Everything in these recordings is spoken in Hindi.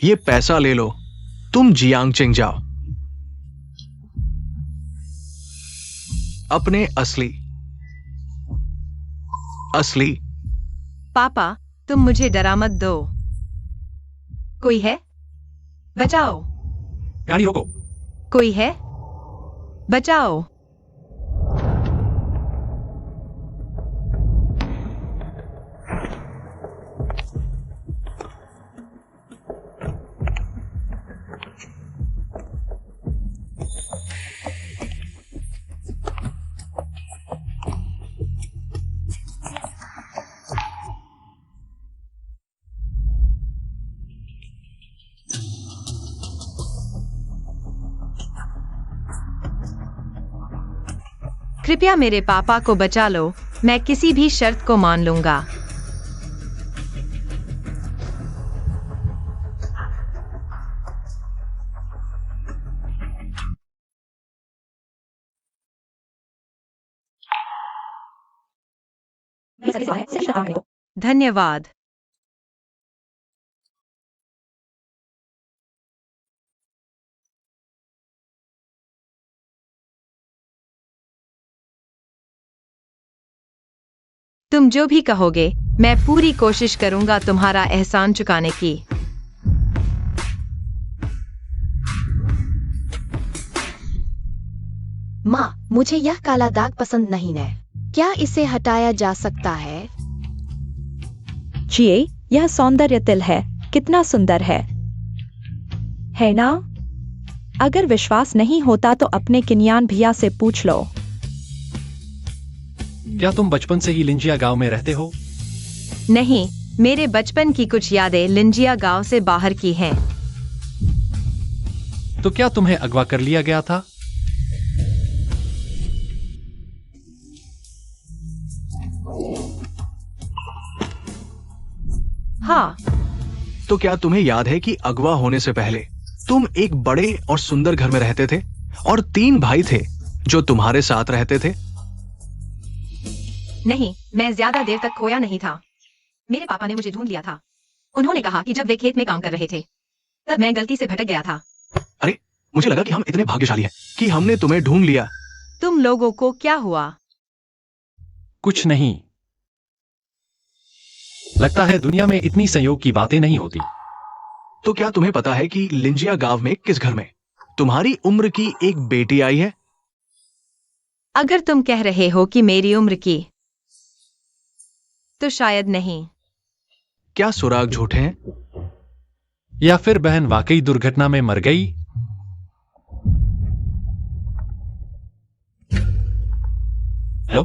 ये पैसा ले लो, तुम जियांगचेंग जाओ। अपने असली असली पापा, तुम मुझे डरा मत दो। कोई है? बचाओ। गाड़ी रोको। कोई है? बचाओ। कृपया मेरे पापा को बचा लो, मैं किसी भी शर्त को मान लूंगा। धन्यवाद। तुम जो भी कहोगे, मैं पूरी कोशिश करूंगा तुम्हारा एहसान चुकाने की। माँ, मुझे यह काला दाग पसंद नहीं है। क्या इसे हटाया जा सकता है? जिए, यह सौंदर्य तिल है, कितना सुंदर है ना? अगर विश्वास नहीं होता तो अपने किन्यान भैया से पूछ लो। क्या तुम बचपन से ही लिंजिया गांव में रहते हो? नहीं, मेरे बचपन की कुछ यादें लिंजिया गांव से बाहर की हैं। तो क्या तुम्हें अगवा कर लिया गया था? हाँ। तो क्या तुम्हें याद है कि अगवा होने से पहले तुम एक बड़े और सुंदर घर में रहते थे और 3 भाई थे जो तुम्हारे साथ रहते थे? नहीं, मैं ज्यादा देर तक खोया नहीं था। मेरे पापा ने मुझे ढूंढ लिया था। उन्होंने कहा कि जब वे खेत में काम कर रहे थे, तब मैं गलती से भटक गया था। अरे, मुझे लगा कि हम इतने भाग्यशाली हैं कि हमने तुम्हें ढूंढ लिया। तुम लोगों को क्या हुआ? कुछ नहीं। लगता है दुनिया में इतनी संयोग की बातें नहीं होती। तो क्या तुम्हें पता है कि लिंजिया गांव में किस घर में तुम्हारी उम्र की एक बेटी आई है? अगर तुम कह रहे हो कि मेरी उम्र की, तो शायद नहीं। क्या सुराग झूठे हैं? या फिर बहन वाकई दुर्घटना में मर गई? हेलो?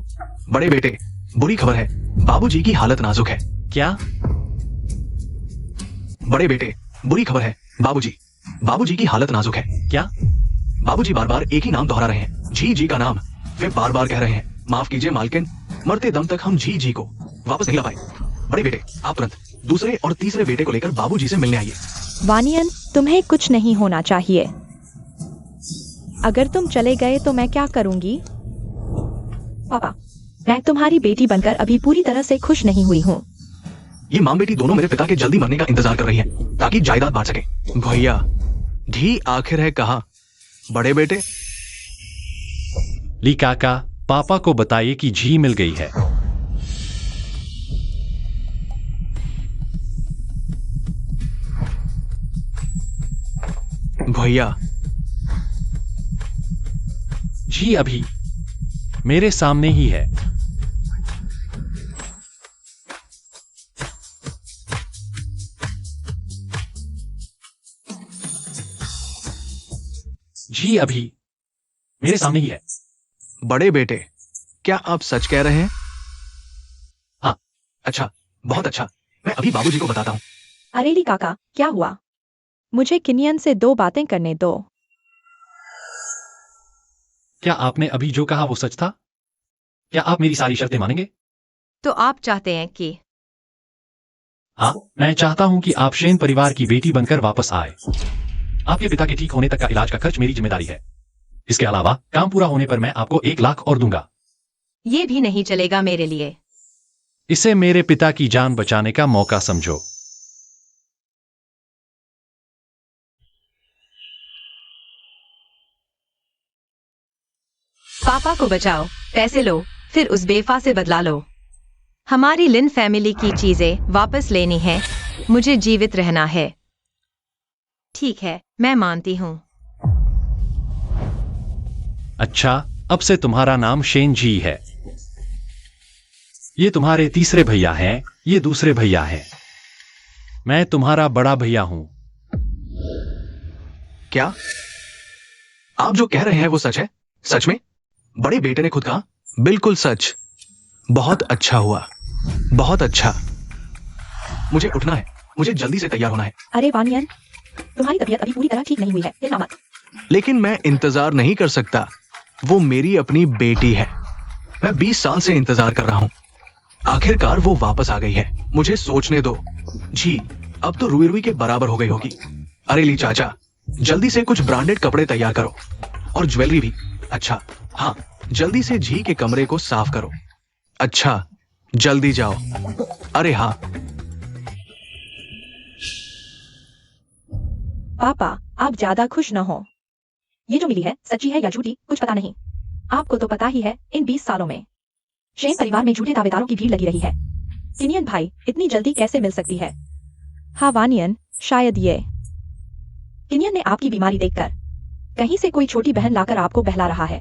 बड़े बेटे, बुरी खबर है, बाबूजी की हालत नाजुक है। क्या? बड़े बेटे, बुरी खबर है, बाबूजी की हालत नाजुक है। क्या? बाबूजी बार बार एक ही नाम दोहरा रहे हैं, जी जी का नाम। वे बार बार कह रहे हैं, माफ कीजिए मालकिन, मरते दम तक हम जी जी को वापस नहीं ला पाए। बड़े बेटे, आप तुरंत दूसरे और तीसरे बेटे को लेकर बाबूजी से मिलने आइए। वानियन, तुम्हें कुछ नहीं होना चाहिए। अगर तुम चले गए तो मैं क्या करूंगी? पापा, मैं तुम्हारी बेटी बनकर अभी पूरी तरह से खुश नहीं हुई हूँ। ये माँ बेटी दोनों मेरे पिता के जल्दी मरने का इंतजार कर रही हैं ताकि जायदाद बांट सके। भैया, धी आखिर है कहाँ? बड़े बेटे, ली काका, पापा को बताइए कि झी मिल गई है। भैया, झी अभी मेरे सामने ही है। झी अभी मेरे सामने ही है। बड़े बेटे, क्या आप सच कह रहे हैं? हाँ। अच्छा, बहुत अच्छा, मैं अभी बाबूजी को बताता हूँ। अरे ली काका, क्या हुआ? मुझे किनियन से 2 बातें करने दो। क्या आपने अभी जो कहा वो सच था? क्या आप मेरी सारी शर्तें मानेंगे? तो आप चाहते हैं कि? हाँ, मैं चाहता हूं कि आप शेन परिवार की बेटी बनकर वापस आए। आपके पिता के ठीक होने तक का इलाज का खर्च मेरी जिम्मेदारी है। इसके अलावा काम पूरा होने पर मैं आपको 1 लाख और दूंगा। ये भी नहीं चलेगा मेरे लिए। इसे मेरे पिता की जान बचाने का मौका समझो। पापा को बचाओ, पैसे लो, फिर उस बेफा से बदला लो। हमारी लिन फैमिली की चीजें वापस लेनी है, मुझे जीवित रहना है। ठीक है, मैं मानती हूँ। अच्छा, अब से तुम्हारा नाम शेन जी है। ये तुम्हारे तीसरे भैया हैं, ये दूसरे भैया हैं। मैं तुम्हारा बड़ा भैया हूं। क्या आप जो कह रहे हैं वो सच है? सच में? बड़े बेटे ने खुद कहा? बिल्कुल सच। बहुत अच्छा हुआ, बहुत अच्छा। मुझे उठना है, मुझे जल्दी से तैयार होना है। अरे वानियन, तुम्हारी तबीयत अभी पूरी तरह ठीक नहीं हुई है, हिलना मत। लेकिन मैं इंतजार नहीं कर सकता, वो मेरी अपनी बेटी है। मैं 20 साल से इंतजार कर रहा हूं। आखिरकार वो वापस आ गई है। मुझे सोचने दो। जी, अब तो रुई रुई के बराबर हो गई होगी। अरे ली चाचा, जल्दी से कुछ ब्रांडेड कपड़े तैयार करो और ज्वेलरी भी। अच्छा हाँ, जल्दी से झी के कमरे को साफ करो। अच्छा, जल्दी जाओ। अरे हाँ। पापा, आप ज्यादा खुश न हो। ये जो मिली है सच्ची है या झूठी कुछ पता नहीं। आपको तो पता ही है, इन 20 सालों में शेन परिवार में झूठे दावेदारों की भीड़ लगी रही है। किनियन भाई इतनी जल्दी कैसे मिल सकती है? हाँ वानियन, शायद ये किनियन ने आपकी बीमारी देखकर कहीं से कोई छोटी बहन लाकर आपको बहला रहा है,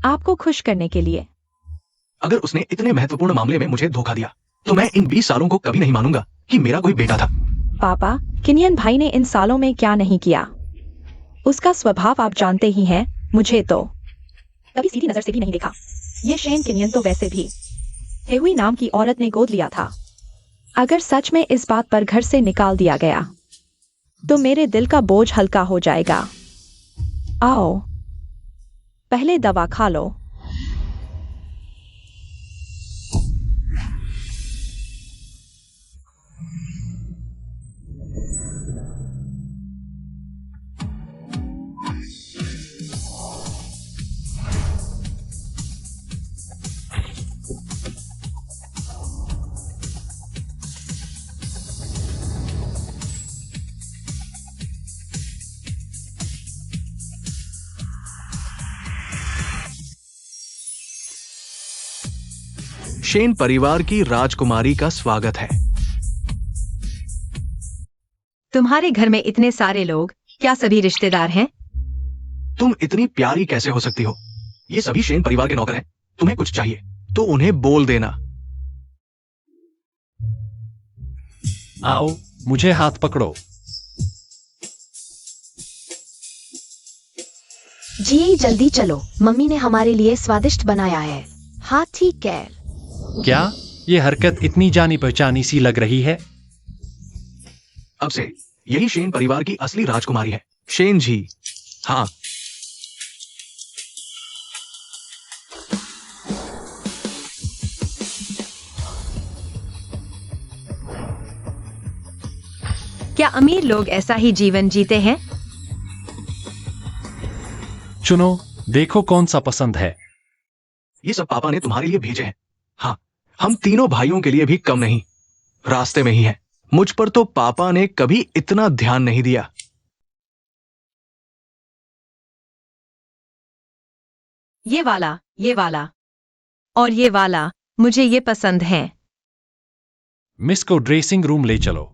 आपको खुश करने के लिए। अगर उसने इतने महत्वपूर्ण मामले में मुझे धोखा दिया तो मैं इन 20 सालों को कभी नहीं मानूंगा कि मेरा कोई बेटा था। पापा, किनियन भाई ने इन सालों में क्या नहीं किया, उसका स्वभाव आप जानते ही हैं। मुझे तो कभी सीधी नजर से भी नहीं देखा। ये शेन किनियन तो वैसे भी हेहुई नाम की औरत ने गोद लिया था। अगर सच में इस बात पर घर से निकाल दिया गया तो मेरे दिल का बोझ हल्का हो जाएगा। आओ, पहले दवा खा लो। शेन परिवार की राजकुमारी का स्वागत है। तुम्हारे घर में इतने सारे लोग, क्या सभी रिश्तेदार हैं? तुम इतनी प्यारी कैसे हो सकती हो? ये सभी शेन परिवार के नौकर हैं। तुम्हें कुछ चाहिए तो उन्हें बोल देना। आओ, मुझे हाथ पकड़ो। जी जल्दी चलो, मम्मी ने हमारे लिए स्वादिष्ट बनाया है। हाँ ठीक है। क्या ये हरकत इतनी जानी पहचानी सी लग रही है? अब से यही शेन परिवार की असली राजकुमारी है, शेन जी। हाँ, क्या अमीर लोग ऐसा ही जीवन जीते हैं? चुनो, देखो कौन सा पसंद है। ये सब पापा ने तुम्हारे लिए भेजे हैं। हाँ, हम तीनों भाइयों के लिए भी कम नहीं, रास्ते में ही है। मुझ पर तो पापा ने कभी इतना ध्यान नहीं दिया। ये वाला और ये वाला, मुझे ये पसंद है। मिस को ड्रेसिंग रूम ले चलो।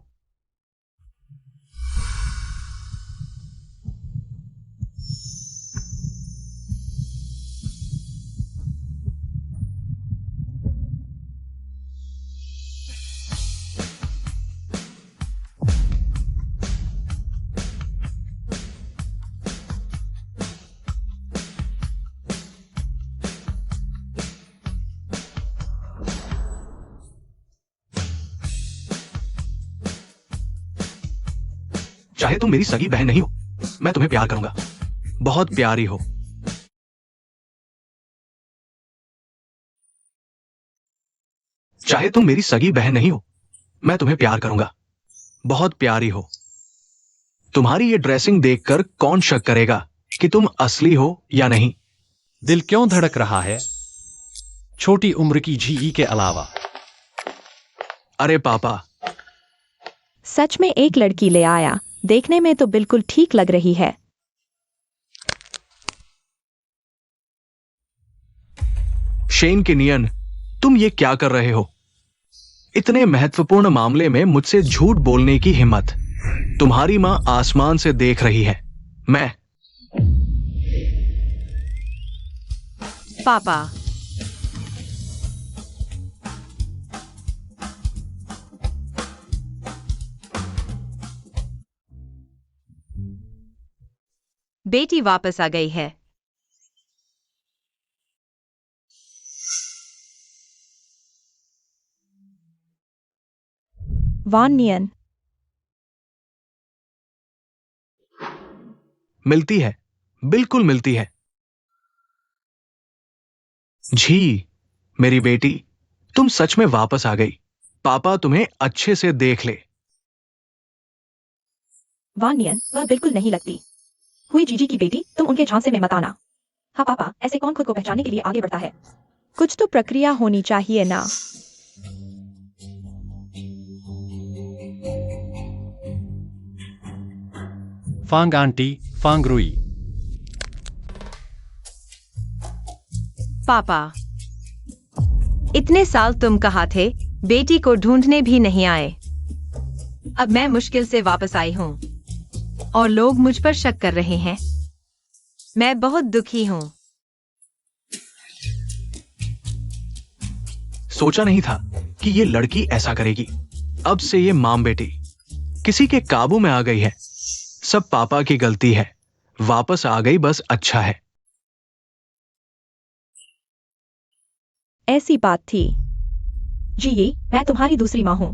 चाहे तुम मेरी सगी बहन नहीं हो, मैं तुम्हें प्यार करूंगा। बहुत प्यारी हो। चाहे तुम मेरी सगी बहन नहीं हो, मैं तुम्हें प्यार करूंगा। बहुत प्यारी हो। तुम्हारी ये ड्रेसिंग देखकर कौन शक करेगा कि तुम असली हो या नहीं? दिल क्यों धड़क रहा है? छोटी उम्र की झी के अलावा। अरे पापा, सच में एक लड़की ले आया, देखने में तो बिल्कुल ठीक लग रही है। शेन किनियन, तुम ये क्या कर रहे हो? इतने महत्वपूर्ण मामले में मुझसे झूठ बोलने की हिम्मत? तुम्हारी मां आसमान से देख रही है। मैं पापा, बेटी वापस आ गई है। वान नियन, मिलती है, बिल्कुल मिलती है। जी, मेरी बेटी, तुम सच में वापस आ गई। पापा तुम्हें अच्छे से देख ले। वान नियन, वह बिल्कुल नहीं लगती। हुई जीजी की बेटी, तुम उनके झांसे में मत आना। हाँ पापा, ऐसे कौन खुद को पहचानने के लिए आगे बढ़ता है? कुछ तो प्रक्रिया होनी चाहिए ना। फांग आंटी, फांग रुई। पापा, इतने साल तुम कहाँ थे? बेटी को ढूंढने भी नहीं आए। अब मैं मुश्किल से वापस आई हूँ और लोग मुझ पर शक कर रहे हैं। मैं बहुत दुखी हूँ। सोचा नहीं था कि ये लड़की ऐसा करेगी। अब से ये माम बेटी किसी के काबू में आ गई है। सब पापा की गलती है। वापस आ गई, बस अच्छा है। ऐसी बात थी। जी, मैं तुम्हारी दूसरी माँ हूँ।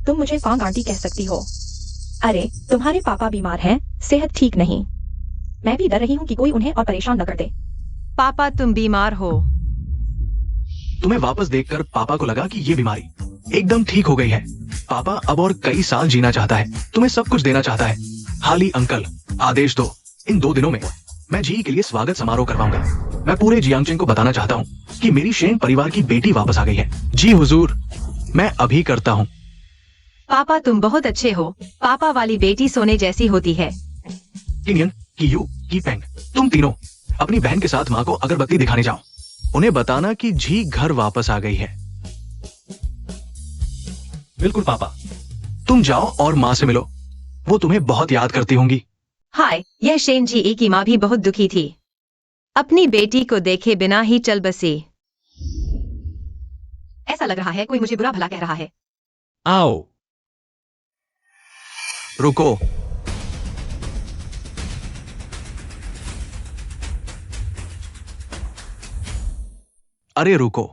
तुम मुझे फांग आंटी कह सकती हो। अरे, तुम्हारे पापा बीमार हैं, सेहत ठीक नहीं। मैं भी डर रही हूँ कि कोई उन्हें और परेशान न कर दे। पापा, तुम बीमार हो। तुम्हें वापस देखकर पापा को लगा कि ये बीमारी एकदम ठीक हो गई है। पापा अब और कई साल जीना चाहता है, तुम्हें सब कुछ देना चाहता है। हाली अंकल, आदेश दो। इन 2 दिनों में मैं जी के लिए स्वागत समारोह करवाऊंगा। मैं पूरे जियांगचेंग को बताना चाहता हूँ कि मेरी शेन परिवार की बेटी वापस आ गई है। जी हुजूर, मैं अभी करता हूँ। पापा, तुम बहुत अच्छे हो। पापा वाली बेटी सोने जैसी होती है। किनियन, कियू, कीपेंग, तुम तीनों अपनी बहन के साथ माँ को अगरबत्ती दिखाने जाओ। उन्हें बताना कि जी घर वापस आ गई है। बिल्कुल पापा। तुम जाओ और माँ से मिलो। वो तुम्हें बहुत याद करती होंगी। हाय, यह शेन जी की माँ भी बहुत दुखी थी। अपनी बेटी को देखे बिना ही चल बसी। ऐसा लग रहा है कोई मुझे बुरा भला कह रहा है। आओ। रुको। अरे रुको।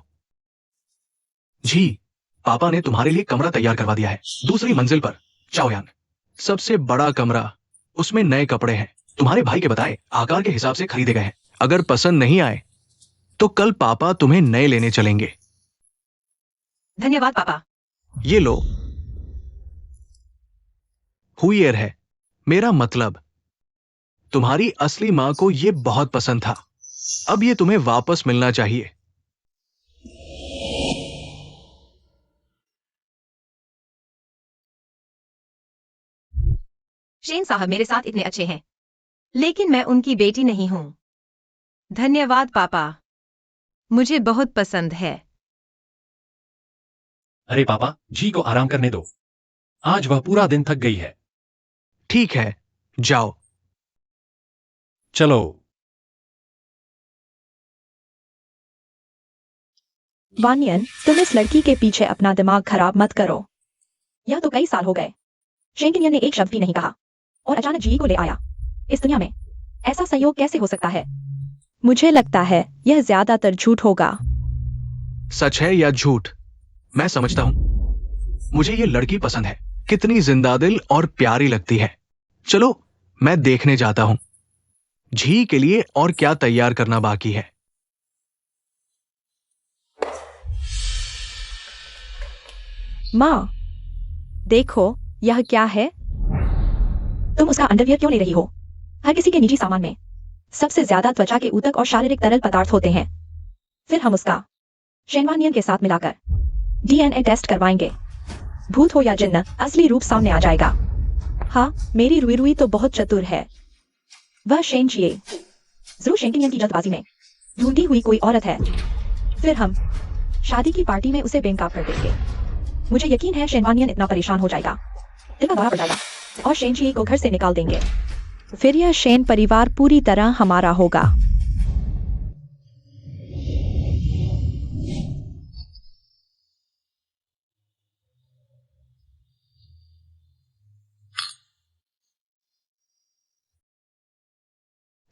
जी, पापा ने तुम्हारे लिए कमरा तैयार करवा दिया है, दूसरी मंजिल पर। चाओयान, सबसे बड़ा कमरा। उसमें नए कपड़े हैं, तुम्हारे भाई के बताए आकार के हिसाब से खरीदे गए हैं। अगर पसंद नहीं आए तो कल पापा तुम्हें नए लेने चलेंगे। धन्यवाद पापा। ये लो। हुईएर है, मेरा मतलब तुम्हारी असली मां को ये बहुत पसंद था। अब ये तुम्हें वापस मिलना चाहिए। शेन साहब मेरे साथ इतने अच्छे हैं, लेकिन मैं उनकी बेटी नहीं हूं। धन्यवाद पापा, मुझे बहुत पसंद है। अरे पापा, जी को आराम करने दो। आज वह पूरा दिन थक गई है। ठीक है, जाओ। चलो। वानियन, तुम इस लड़की के पीछे अपना दिमाग खराब मत करो। यह तो कई साल हो गए। शेन किनियन ने एक शब्द भी नहीं कहा और अचानक जी को ले आया। इस दुनिया में ऐसा संयोग कैसे हो सकता है? मुझे लगता है यह ज्यादातर झूठ होगा। सच है या झूठ, मैं समझता हूं। मुझे ये लड़की पसंद है, कितनी जिंदादिल और प्यारी लगती है। चलो, मैं देखने जाता हूं झी के लिए और क्या तैयार करना बाकी है। माँ, देखो, यह क्या है? तुम उसका अंडरवियर क्यों ले रही हो? हर किसी के निजी सामान में सबसे ज्यादा त्वचा के ऊतक और शारीरिक तरल पदार्थ होते हैं। फिर हम उसका शेनवानियन के साथ मिलाकर डीएनए टेस्ट करवाएंगे। भूत हो या जिन्न, असली रूप सामने आ जाएगा। हाँ, मेरी रुई रुई तो बहुत चतुर है। वह शेन चिए जरूर शेन किनियन की जल्दबाजी में ढूंढी हुई कोई औरत है। फिर हम शादी की पार्टी में उसे बेनकाब कर देंगे। मुझे यकीन है शेनवानियन इतना परेशान हो जाएगा, दिल का दौरा पड़ जाएगा और शेन जी को घर से निकाल देंगे। फिर यह शेन परिवार पूरी तरह हमारा होगा।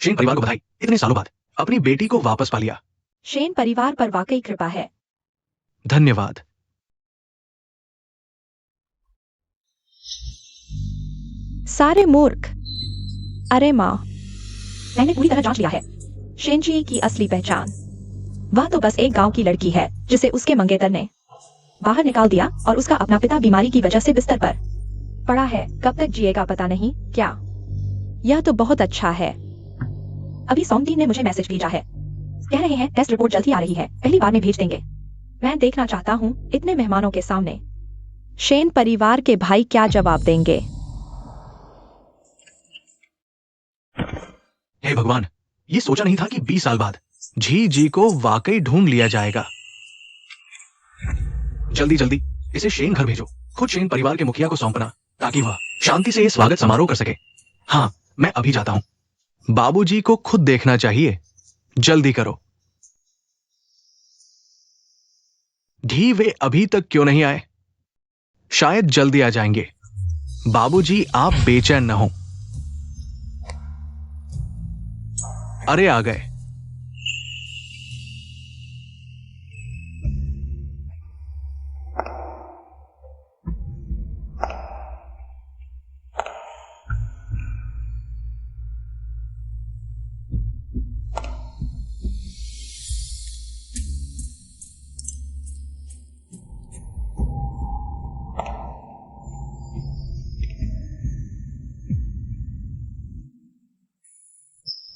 शेन परिवार को बधाई, इतने सालों बाद अपनी बेटी को वापस पा लिया। शेन परिवार पर वाकई कृपा है। धन्यवाद। सारे मूर्ख। अरे माँ, मैंने पूरी तरह जांच लिया है शेन जी की असली पहचान। वह तो बस एक गांव की लड़की है जिसे उसके मंगेतर ने बाहर निकाल दिया और उसका अपना पिता बीमारी की वजह से बिस्तर पर पड़ा है। कब तक जिएगा पता नहीं। क्या यह तो बहुत अच्छा है। अभी सोमती ने मुझे मैसेज भेजा है, कह रहे हैं टेस्ट रिपोर्ट जल्दी आ रही है, पहली बार में भेज देंगे। मैं देखना चाहता हूँ इतने मेहमानों के सामने शेन परिवार के भाई क्या जवाब देंगे। हे भगवान, ये सोचा नहीं था कि 20 साल बाद झी जी को वाकई ढूंढ लिया जाएगा। जल्दी जल्दी इसे शेन घर भेजो, खुद शेन परिवार के मुखिया को सौंपना ताकि वह शांति से ये स्वागत समारोह कर सके। हाँ, मैं अभी जाता हूं। बाबूजी को खुद देखना चाहिए, जल्दी करो। ढी वे अभी तक क्यों नहीं आए? शायद जल्दी आ जाएंगे। बाबूजी आप बेचैन न हो। अरे आ गए।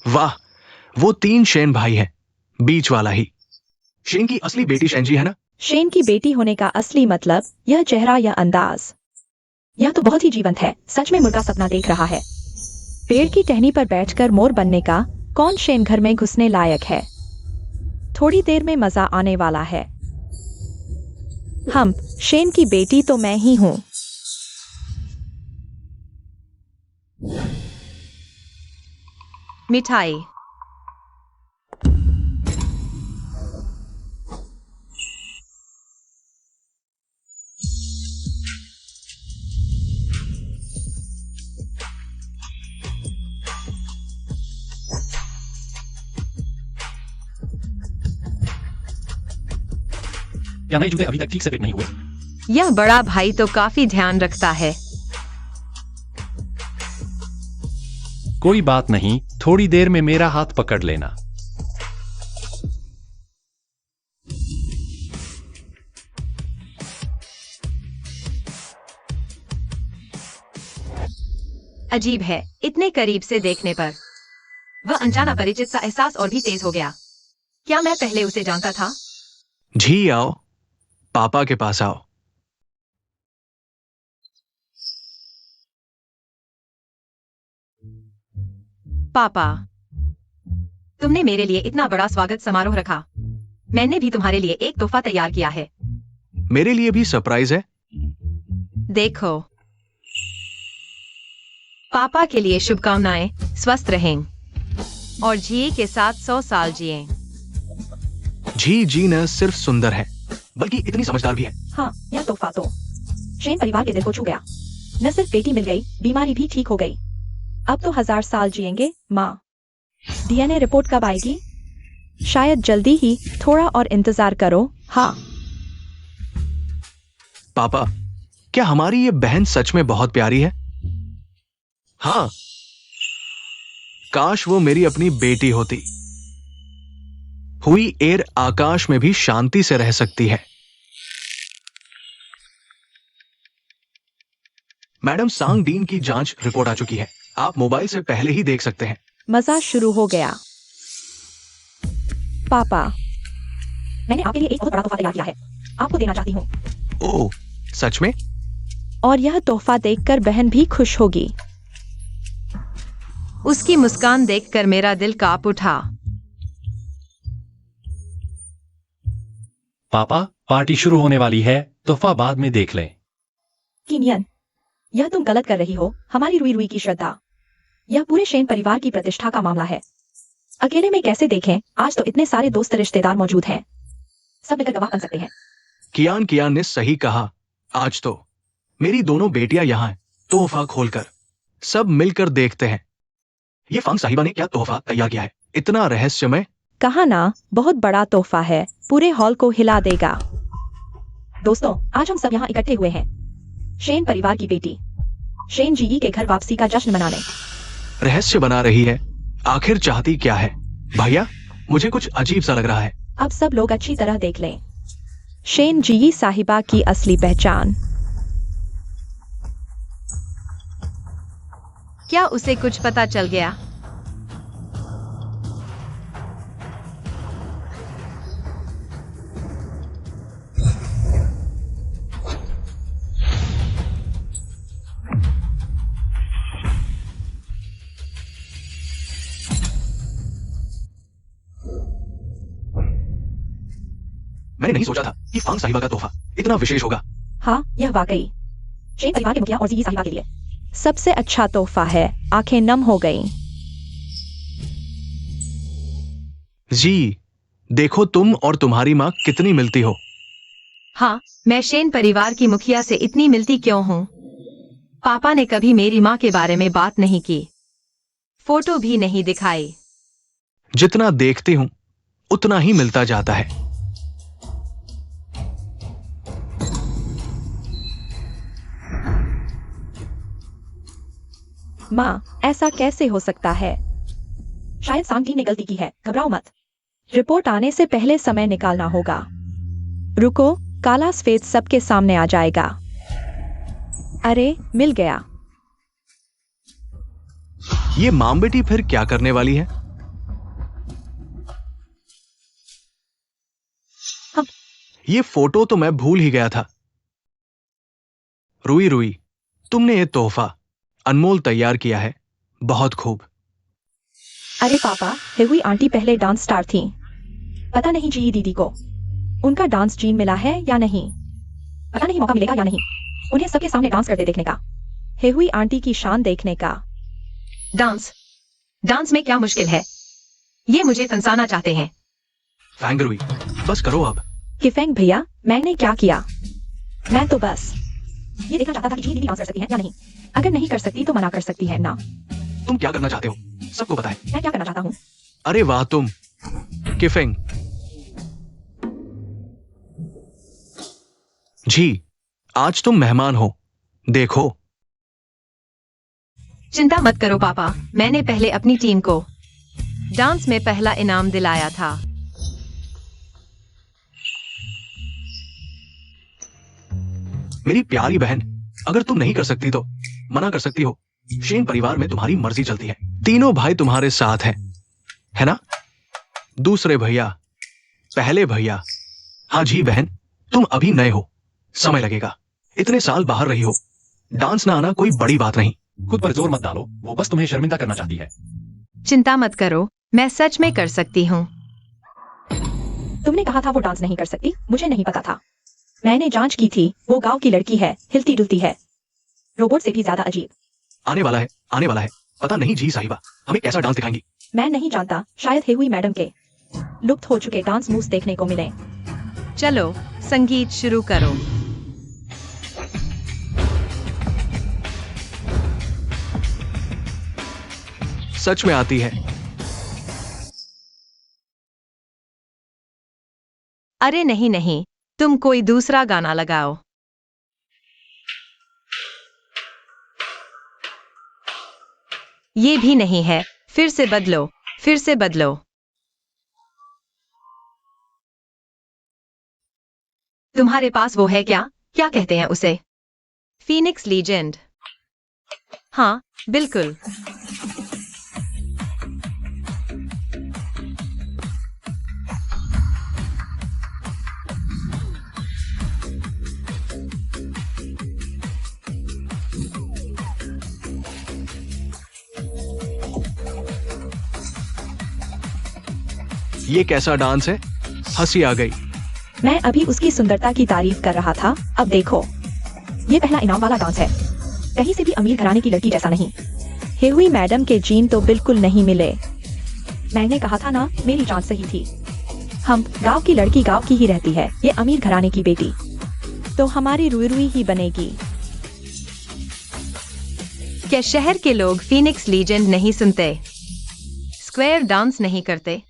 वाह, वो 3 शेन भाई हैं, बीच वाला ही। शेन की असली बेटी शेन जी है ना? शेन की बेटी होने का असली मतलब यह चेहरा या अंदाज, यह तो बहुत ही जीवंत है। सच में मुर्गा सपना देख रहा है। पेड़ की टहनी पर बैठकर मोर बनने का कौन शेन घर में घुसने लायक है? थोड़ी देर में मजा आने वाला है। हम शेन की बेटी तो मैं ही हूं। मिठाई। क्या नए जूते अभी तक ठीक से फिट नहीं हुए? यह बड़ा भाई तो काफी ध्यान रखता है। कोई बात नहीं, थोड़ी देर में मेरा हाथ पकड़ लेना। अजीब है, इतने करीब से देखने पर वह अनजाना परिचित सा एहसास और भी तेज हो गया। क्या मैं पहले उसे जानता था? झी आओ, पापा के पास आओ। पापा, तुमने मेरे लिए इतना बड़ा स्वागत समारोह रखा। मैंने भी तुम्हारे लिए एक तोहफा तैयार किया है। मेरे लिए भी सरप्राइज है। देखो, पापा के लिए शुभकामनाएं। स्वस्थ रहें और झी के साथ 100 साल जिएं। झी जी न सिर्फ सुंदर है बल्कि इतनी समझदार भी है। हाँ, यह तोहफा तो शेन परिवार के दिल को छू गया। न सिर्फ बेटी मिल गई, बीमारी भी ठीक हो गई। अब तो 1000 साल जिएंगे। माँ, डीएनए रिपोर्ट कब आएगी? शायद जल्दी ही, थोड़ा और इंतजार करो। हाँ पापा, क्या हमारी ये बहन सच में बहुत प्यारी है? हाँ, काश वो मेरी अपनी बेटी होती। हुई एर आकाश में भी शांति से रह सकती है। मैडम सांग डीन की जांच रिपोर्ट आ चुकी है। आप मोबाइल से पहले ही देख सकते हैं। मजा शुरू हो गया। पापा, मैंने आपके लिए एक बहुत बड़ा तोहफा तैयार किया है, आपको देना चाहती हूँ। ओह, सच में? और यह तोहफा देखकर बहन भी खुश होगी। उसकी मुस्कान देखकर मेरा दिल कांप उठा। पापा, पार्टी शुरू होने वाली है, तोहफा बाद में देख लें। किनियन, यह तुम गलत कर रही हो। हमारी रुई रुई की श्रद्धा, यह पूरे शेन परिवार की प्रतिष्ठा का मामला है। अकेले में कैसे देखें? आज तो इतने सारे दोस्त रिश्तेदार मौजूद हैं, सब मिलकर गवाह बन सकते हैं। कियान ने सही कहा। आज तो मेरी दोनों बेटियां यहाँ हैं। तोहफा खोलकर सब मिलकर देखते हैं। ये फंग साहिबा ने क्या तोहफा तैयार किया है? इतना रहस्यमय। कहा ना, बहुत बड़ा तोहफा है, पूरे हॉल को हिला देगा। दोस्तों, आज हम सब यहाँ इकट्ठे हुए हैं शेन परिवार की बेटी शेन जी के घर वापसी का जश्न मनाने। रहस्य बना रही है। आखिर चाहती क्या है? भैया, मुझे कुछ अजीब सा लग रहा है। अब सब लोग अच्छी तरह देख लें शेन जी साहिबा की असली पहचान। क्या उसे कुछ पता चल गया? मैंने नहीं सोचा था कि फांग साहिबा का तोहफा इतना विशेष होगा। हाँ, यह वाकई शेन परिवार के मुखिया और जी साहिबा के लिए सबसे अच्छा तोहफा है। आंखें नम हो गईं। जी, देखो तुम और तुम्हारी माँ कितनी मिलती हो। हाँ, मैं शेन परिवार की मुखिया से इतनी मिलती क्यों हूँ? पापा ने कभी मेरी माँ के बारे में बात नहीं की, फोटो भी नहीं दिखाई। जितना देखती हूँ उतना ही मिलता जाता है। माँ, ऐसा कैसे हो सकता है? शायद सांगटी ने गलती की है। घबराओ मत, रिपोर्ट आने से पहले समय निकालना होगा। रुको, काला सफेद सबके सामने आ जाएगा। अरे, मिल गया। ये माम बेटी फिर क्या करने वाली है? ये फोटो तो मैं भूल ही गया था। रुई रुई, तुमने ये तोहफा अनमोल तैयार किया है। बहुत खूब। अरे पापा, हेहुई आंटी पहले डांस स्टार थी। पता नहीं जी दीदी को उनका डांस जीन मिला है या नहीं। पता नहीं मौका मिलेगा या नहीं उन्हें सबके सामने डांस करते देखने का, हेहुई आंटी की शान देखने का। डांस में क्या मुश्किल है? ये मुझे फंसाना चाहते हैं। फैंग रुई, बस करो अब। किफेंग भैया, मैंने क्या किया? मैं तो बस ये देखना चाहता था कि जी दीदी डांस कर सकती है या नहीं। अगर नहीं कर सकती तो मना कर सकती है ना। तुम क्या करना चाहते हो? सबको पता है। मैं क्या करना चाहता हूँ? अरे वाह तुम, किफेंग जी, आज तुम मेहमान हो। देखो। चिंता मत करो पापा, मैंने पहले अपनी टीम को डांस में पहला इनाम दिलाया था। मेरी प्यारी बहन, अगर तुम नहीं कर सकती तो मना कर सकती हो। शेन परिवार में तुम्हारी मर्जी चलती है। तीनों भाई तुम्हारे साथ हैं, है ना? दूसरे भैया, पहले भैया। हाँ जी बहन, तुम अभी नए हो, समय लगेगा। इतने साल बाहर रही हो, डांस ना आना कोई बड़ी बात नहीं। खुद पर जोर मत डालो, वो बस तुम्हें शर्मिंदा करना चाहती है। चिंता मत करो, मैं सच में कर सकती हूँ। तुमने कहा था वो डांस नहीं कर सकती, मुझे नहीं पता था। मैंने जांच की थी, वो गांव की लड़की है, हिलती डुलती है, रोबोट से भी ज्यादा अजीब। आने वाला है, आने वाला है। पता नहीं जी साहिबा हमें कैसा डांस दिखाएंगी। मैं नहीं जानता, शायद हेहुई मैडम के लुप्त हो चुके डांस मूव्स देखने को मिले। चलो, संगीत शुरू करो। सच में आती है। अरे नहीं नहीं, तुम कोई दूसरा गाना लगाओ। ये भी नहीं है, फिर से बदलो, फिर से बदलो। तुम्हारे पास वो है क्या? क्या कहते हैं उसे? Phoenix legend. हाँ, बिल्कुल। ये कैसा डांस है? हंसी आ गई। मैं अभी उसकी सुंदरता की तारीफ कर रहा था। अब देखो, ये पहला इनाम वाला डांस है, कहीं से भी अमीर घराने की लड़की जैसा नहीं। हेहुई मैडम के जीन तो बिल्कुल नहीं मिले। मैंने कहा था ना, मेरी जांच सही थी। हम गांव की लड़की गांव की ही रहती है, ये अमीर घराने की बेटी तो हमारी रुई रुई ही बनेगी। क्या शहर के लोग फीनिक्स लीजेंड नहीं सुनते? स्क्वायर डांस नहीं करते?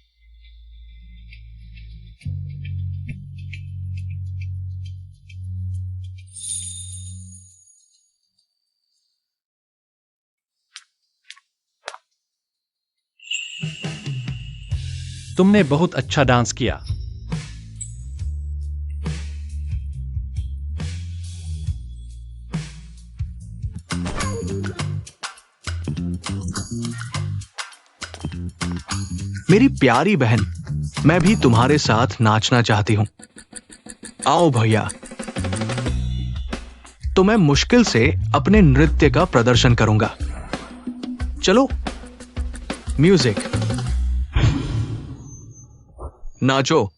तुमने बहुत अच्छा डांस किया। मेरी प्यारी बहन, मैं भी तुम्हारे साथ नाचना चाहती हूं। आओ भैया। तो मैं मुश्किल से अपने नृत्य का प्रदर्शन करूंगा। चलो, म्यूजिक, नाचो।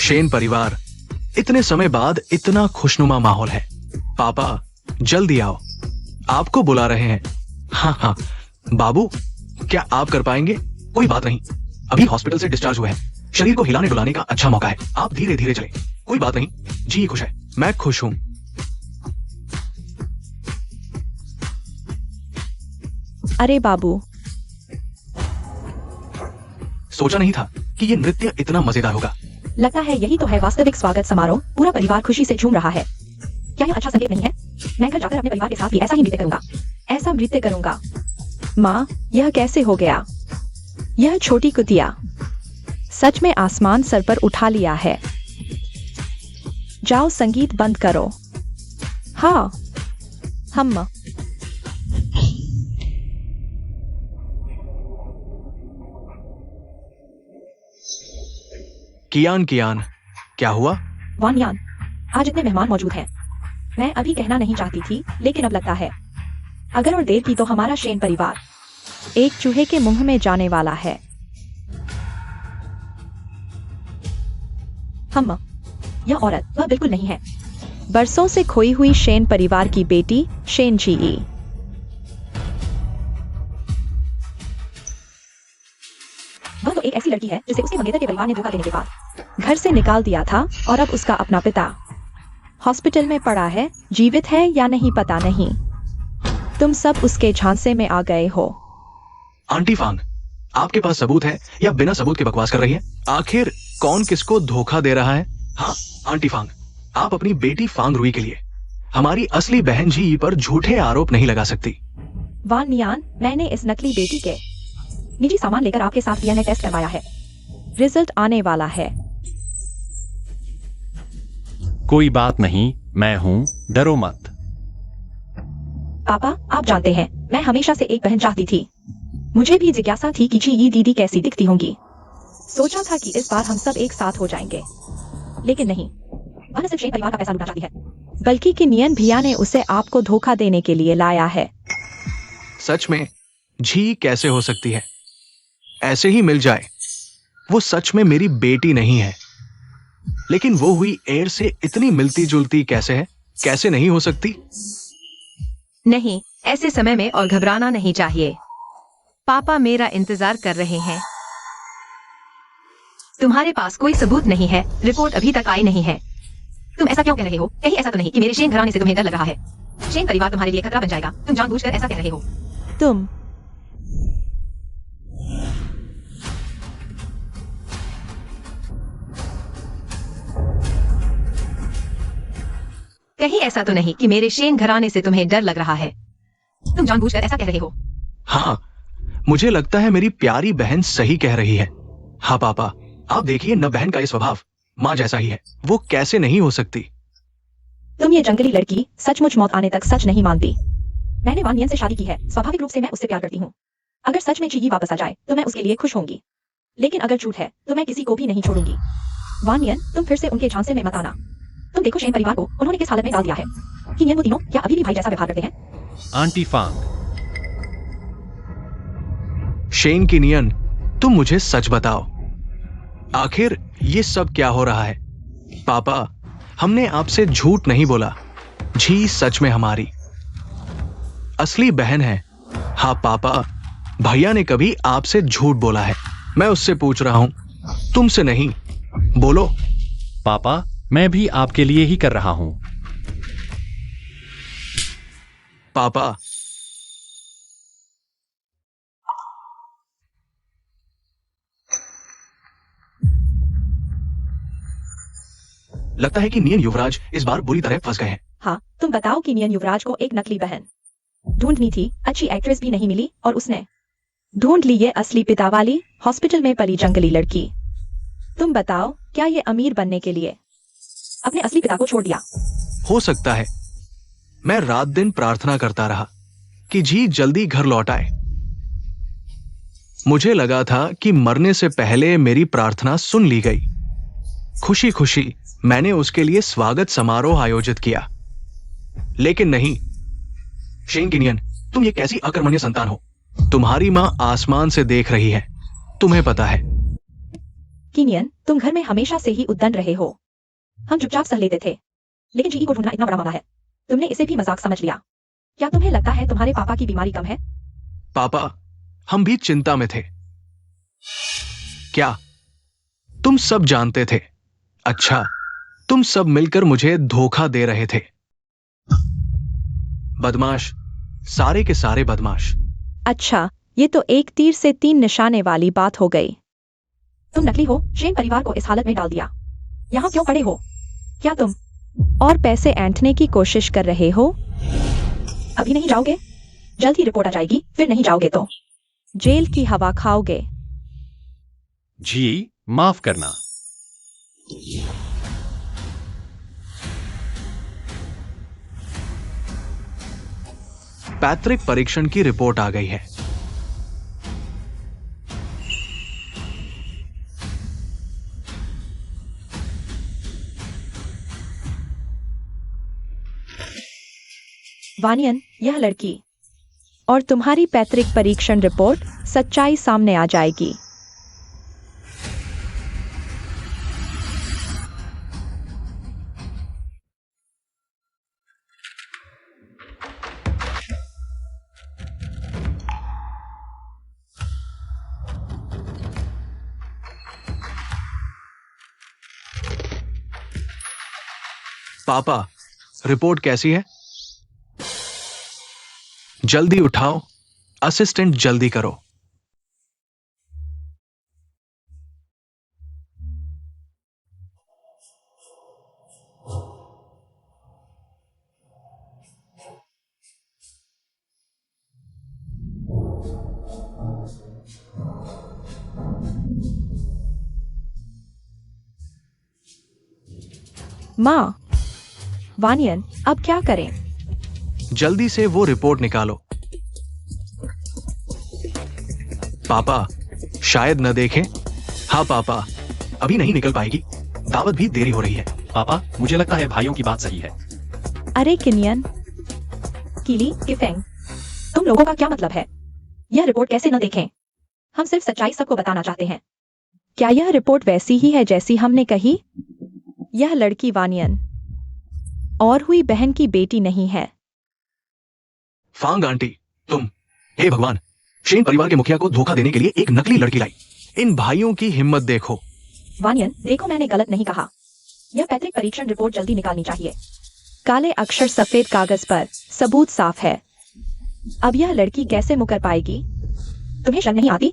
शेन परिवार, इतने समय बाद इतना खुशनुमा माहौल है। पापा जल्दी आओ, आपको बुला रहे हैं। हाँ हाँ बाबू, क्या आप कर पाएंगे? कोई बात नहीं, अभी हॉस्पिटल से डिस्चार्ज हुए हैं। शरीर को हिलाने डुलाने का अच्छा मौका है, आप धीरे धीरे चलें। कोई बात नहीं, जी खुश है, मैं खुश हूं। अरे बाबू, सोचा नहीं था कि ये नृत्य इतना मजेदार होगा। लगता है यही तो है वास्तविक स्वागत समारोह। पूरा परिवार खुशी से झूम रहा है। क्या यह अच्छा संकेत नहीं है? मैं घर जाकर अपने परिवार के साथ भी ऐसा ही नृत्य करूंगा, ऐसा नृत्य करूंगा। माँ, यह कैसे हो गया? यह छोटी कुतिया सच में आसमान सर पर उठा लिया है। जाओ, संगीत बंद करो। हाँ, हम कियान, कियान, क्या हुआ? वानयान, आज इतने मेहमान मौजूद हैं। मैं अभी कहना नहीं चाहती थी, लेकिन अब लगता है अगर और देर की तो हमारा शेन परिवार एक चूहे के मुंह में जाने वाला है। हम यह औरत वह बिल्कुल नहीं है। बरसों से खोई हुई शेन परिवार की बेटी शेन जी। वह तो एक ऐसी लड़की है जिसे उसके मंगेतर के परिवार ने धोखा देने के बाद घर से निकाल दिया था, और अब उसका अपना पिता हॉस्पिटल में पड़ा है। जीवित है या नहीं पता नहीं। तुम सब उसके झांसे में आ गए हो। आंटी फांग, आपके पास सबूत है या बिना सबूत के बकवास कर रही है? आखिर कौन किसको धोखा दे रहा है? हाँ आंटी फांग, आप अपनी बेटी फांग रुई के लिए हमारी असली बहन जी पर झूठे आरोप नहीं लगा सकती। वान नियान, मैंने इस नकली बेटी के निजी सामान लेकर आपके साथ डीएनए टेस्ट करवाया है। रिजल्ट आने वाला है। कोई बात नहीं, मैं हूँ, डरो मत। पापा, आप जानते हैं मैं हमेशा से एक बहन चाहती थी। मुझे भी जिज्ञासा थी कि जी ये दीदी कैसी दिखती होंगी। सोचा था कि इस बार हम सब एक साथ हो जाएंगे, लेकिन नहीं। वह न सिर्फ शेन परिवार का पैसा लूटना चाहती है, बल्कि किनियन भैया ने उसे आपको धोखा देने के लिए लाया है। सच में? जी कैसे हो सकती है? ऐसे ही मिल जाए। वो सच में मेरी बेटी नहीं है, लेकिन वो हुई एयर से इतनी मिलती जुलती कैसे है? कैसे नहीं हो सकती? नहीं, ऐसे समय में और घबराना नहीं चाहिए। पापा मेरा इंतजार कर रहे हैं। तुम्हारे पास कोई सबूत नहीं है, रिपोर्ट अभी तक आई नहीं है। तुम ऐसा क्यों कह रहे हो? कहीं ऐसा तो नहीं कि मेरे शेन घराने से तुम्हें डर लग रहा है? शेन परिवार तुम्हारे लिए खतरा बन जाएगा। तुम जानबूझकर ऐसा कह रहे हो। तुम कहीं ऐसा तो नहीं कि मेरे शेन घराने से तुम्हें डर लग रहा है? तुम जानबूझकर ऐसा कह रहे हो। हाँ, मुझे लगता है मेरी प्यारी बहन सही कह रही है। हाँ पापा, आप देखिए न बहन का ये स्वभाव माँ जैसा ही है। वो कैसे नहीं हो सकती? तुम ये जंगली लड़की सचमुच मौत आने तक सच नहीं मानती। मैंने वानियन से शादी की है, स्वाभाविक रूप से मैं उससे प्यार करती हूँ। अगर सच में चीगी वापस आ जाए तो मैं उसके लिए खुश होंगी, लेकिन अगर झूठ है तो मैं किसी को भी नहीं छोड़ूंगी। वानियन, तुम फिर से उनके झांसे में मत आना। तुम देखो शेन परिवार को उन्होंने किस हालत में डाल दिया है। किनियन, वो तीनों क्या अभी भी भाई जैसा व्यवहार करते हैं? आंटी फांग, शेन किनियन, तुम मुझे सच बताओ, आखिर ये सब क्या हो रहा है? पापा, हमने आपसे झूठ नहीं बोला। जी सच में हमारी असली बहन है। हाँ पापा, भैया ने कभी आपसे झूठ बोला है। मैं उससे पूछ रहा हूं, तुमसे नहीं। बोलो। पापा, मैं भी आपके लिए ही कर रहा हूं। पापा, लगता है कि नियन युवराज इस बार बुरी तरह फंस गए हैं। हाँ, तुम बताओ किनियन युवराज को एक नकली बहन ढूंढनी थी, अच्छी एक्ट्रेस भी नहीं मिली और उसने ढूंढ ली ये असली पिता वाली हॉस्पिटल में पली जंगली लड़की। तुम बताओ, क्या ये अमीर बनने के लिए अपने असली पिता को छोड़ दिया? हो सकता है। मैं रात दिन प्रार्थना करता रहा कि जी जल्दी घर लौट आए। मुझे लगा था कि मरने से पहले मेरी प्रार्थना सुन ली गई। खुशी खुशी मैंने उसके लिए स्वागत समारोह आयोजित किया, लेकिन नहीं। शेन किनियन, तुम ये कैसी अकर्मण्य संतान हो? तुम्हारी मां आसमान से देख रही है, तुम्हें पता है। किनियन, तुम घर में हमेशा से ही उद्दंड रहे हो। हम चुपचाप सह लेते थे, लेकिन जी को ढूंढना इतना बड़ा मामला है, तुमने इसे भी मजाक समझ लिया। क्या तुम्हें लगता है तुम्हारे पापा की बीमारी कम है? पापा, हम भी चिंता में थे। क्या तुम सब जानते थे? अच्छा, तुम सब मिलकर मुझे धोखा दे रहे थे। बदमाश, सारे के सारे बदमाश। अच्छा, ये तो एक तीर से 3 निशाने वाली बात हो गई। तुम नकली हो, शेन परिवार को इस हालत में डाल दिया। यहाँ क्यों पड़े हो? क्या तुम और पैसे ऐंठने की कोशिश कर रहे हो? अभी नहीं जाओगे? जल्द ही रिपोर्ट आ जाएगी, फिर नहीं जाओगे तो जेल की हवा खाओगे। जी, माफ करना। पैतृक परीक्षण की रिपोर्ट आ गई है। वानियन, यह लड़की और तुम्हारी पैतृक परीक्षण रिपोर्ट सच्चाई सामने आ जाएगी। पापा, रिपोर्ट कैसी है? जल्दी उठाओ, असिस्टेंट जल्दी करो। माँ, वानियन, अब क्या करें? जल्दी से वो रिपोर्ट निकालो। पापा, शायद न देखें। हाँ पापा, अभी नहीं निकल पाएगी, दावत भी देरी हो रही है। पापा, मुझे लगता है भाइयों की बात सही है। अरे किनियन, कीली, किफेंग, तुम लोगों का क्या मतलब है? यह रिपोर्ट कैसे न देखें? हम सिर्फ सच्चाई सबको बताना चाहते हैं। क्या यह रिपोर्ट वैसी ही है जैसी हमने कही? यह लड़की वानियन और हुई बहन की बेटी नहीं है। फांग आंटी, तुम, हे भगवान, शेन परिवार के मुखिया को धोखा देने के लिए एक नकली लड़की लाई। इन भाइयों की हिम्मत देखो। वानियन, देखो, मैंने गलत नहीं कहा। यह पैतृक परीक्षण रिपोर्ट जल्दी निकालनी चाहिए। काले अक्षर सफेद कागज पर, सबूत साफ है। अब यह लड़की कैसे मुकर पाएगी? तुम्हें शर्म नहीं आती?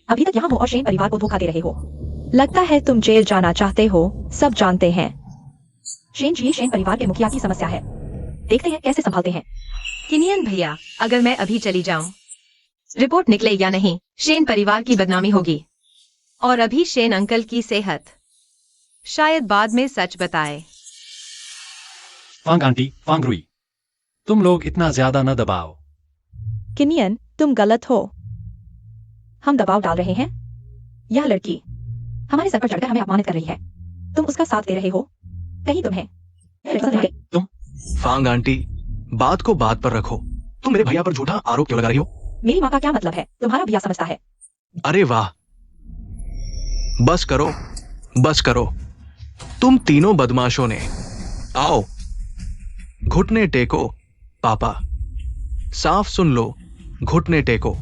अभी तक यहाँ हो और शेन परिवार को धोखा दे रहे हो। लगता है तुम जेल जाना चाहते हो, सब जानते हैं। शेन जी शेन परिवार के मुखिया की समस्या है, देखते हैं कैसे संभालते हैं। किनियन भैया, अगर मैं अभी चली जाऊं, रिपोर्ट निकले या नहीं, शेन परिवार की बदनामी होगी। और अभी शेन अंकल की सेहत शायद बाद में सच बताए। फांग आंटी, फांग रुई, तुम लोग इतना ज्यादा न दबाओ। किनियन, तुम गलत हो। हम दबाव डाल रहे हैं। यह लड़की हमारे सर पर चढ़कर हमें अपमानित कर रही है। तुम उसका साथ दे रहे हो। कहीं तुम्हें फांग आंटी, बात को बात पर रखो। तुम मेरे भैया पर झूठा आरोप क्यों लगा रही हो? मेरी माँ का क्या मतलब है? तुम्हारा भैया समझता है। अरे वाह, बस करो, बस करो। तुम तीनों बदमाशों ने, आओ घुटने टेको। पापा, साफ सुन लो, घुटने टेको।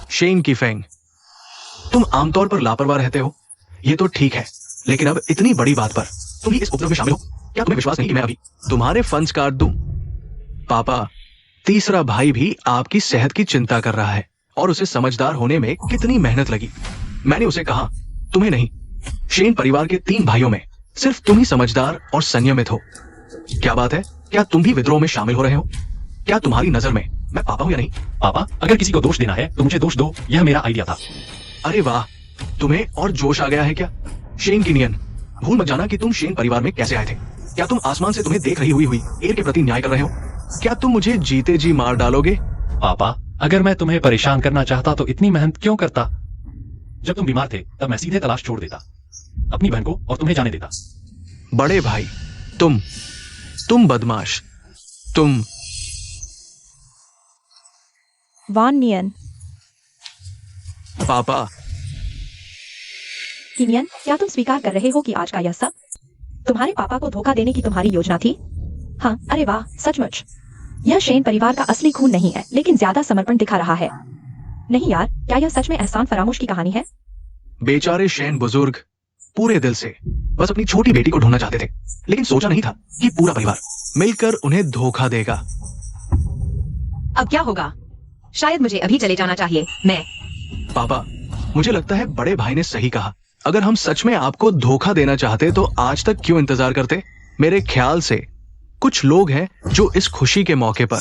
शेन की फेंग, तुम आमतौर पर लापरवाह रहते हो, ये तो ठीक है, लेकिन अब इतनी बड़ी बात पर तुम ही इस उपद्रव में शामिल हो। क्या तुम्हें विश्वास नहीं कि मैं अभी तुम्हारे फंड्स काट दूं? पापा, तीसरा भाई भी आपकी सेहत की चिंता कर रहा है और उसे समझदार होने में कितनी मेहनत लगी। मैंने उसे कहा, तुम्हें नहीं, शेन परिवार के 3 भाइयों में सिर्फ तुम ही समझदार और संयमित हो। क्या बात है? क्या तुम भी विद्रोह में शामिल हो रहे हो? क्या तुम्हारी नजर में मैं पापा हूं या नहीं? पापा, अगर किसी को दोष देना है तो मुझे दोष दो, यह मेरा आइडिया था। अरे वाह, तुम्हें और जोश आ गया है क्या? शेन किनियन, भूल मत जाना कि तुम शेन परिवार में कैसे आए थे। क्या तुम आसमान से तुम्हें देख रही हुई एयर के प्रति न्याय कर रहे हो? क्या तुम मुझे जीते जी मार डालोगे? पापा, अगर मैं तुम्हें परेशान करना चाहता तो इतनी मेहनत क्यों करता? जब तुम बीमार थे तब मैं सीधे तलाश छोड़ देता, अपनी बहन को, और तुम्हें जाने देता। बड़े भाई, तुम बदमाश, तुम। वान नियन, पापा, किनियन, क्या तुम स्वीकार कर रहे हो कि आज का यह सब तुम्हारे पापा को धोखा देने की तुम्हारी योजना थी? हाँ, अरे वाह, सचमुच। यह शेन परिवार का असली खून नहीं है, लेकिन ज्यादा समर्पण दिखा रहा है। नहीं यार, क्या यह सच में एहसान फरामोश की कहानी है? बेचारे शेन बुजुर्ग पूरे दिल से बस अपनी छोटी बेटी को ढूंढना चाहते थे, लेकिन सोचा नहीं था कि पूरा परिवार मिलकर उन्हें धोखा देगा। अब क्या होगा? शायद मुझे अभी चले जाना चाहिए। मैं पापा, मुझे लगता है बड़े भाई ने सही कहा। अगर हम सच में आपको धोखा देना चाहते तो आज तक क्यों इंतजार करते? मेरे ख्याल से कुछ लोग हैं जो इस खुशी के मौके पर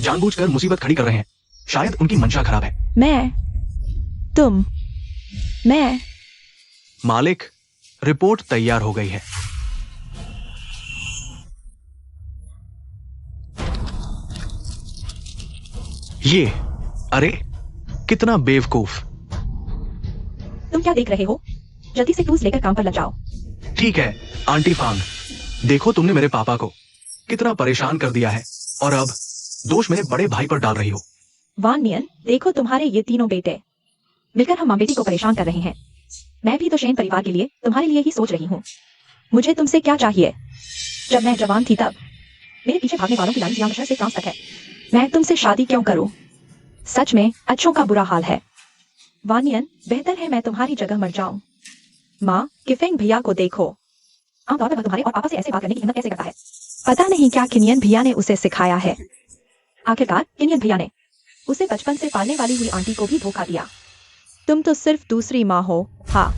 जानबूझकर मुसीबत खड़ी कर रहे हैं। शायद उनकी मंशा खराब है। मैं मालिक, रिपोर्ट तैयार हो गई है। ये, अरे कितना बेवकूफ। तुम क्या देख रहे हो? जल्दी से टूल्स लेकर काम पर लग जाओ। ठीक है आंटी फांग, देखो तुमने मेरे पापा को कितना परेशान कर दिया है और अब दोष मेरे बड़े भाई पर डाल रही हो। वान नियन, देखो तुम्हारे ये तीनों बेटे मिलकर हम बेटी को परेशान कर रहे हैं। मैं भी तो शेन परिवार के लिए, तुम्हारे लिए ही सोच रही हूँ। मुझे तुमसे क्या चाहिए? जब मैं जवान थी तब मेरे पीछे भागने वालों की लाइन यहाँ शहर से फ्रांस तक है। मैं तुमसे शादी क्यों करूं? सच में अच्छों का बुरा हाल है। वानियन, बेहतर है मैं तुम्हारी जगह मर जाऊं। माँ, किफेंग भैया को देखो। आमतौर पर तुम्हारे और पापा से ऐसे बात करने की हिम्मत कैसे करता है? पता नहीं क्या किनियन भैया ने उसे सिखाया है। आखिरकार किनियन भैया ने उसे बचपन से पालने वाली हुई आंटी को भी धोखा दिया। तुम तो सिर्फ दूसरी माँ हो। हाँ,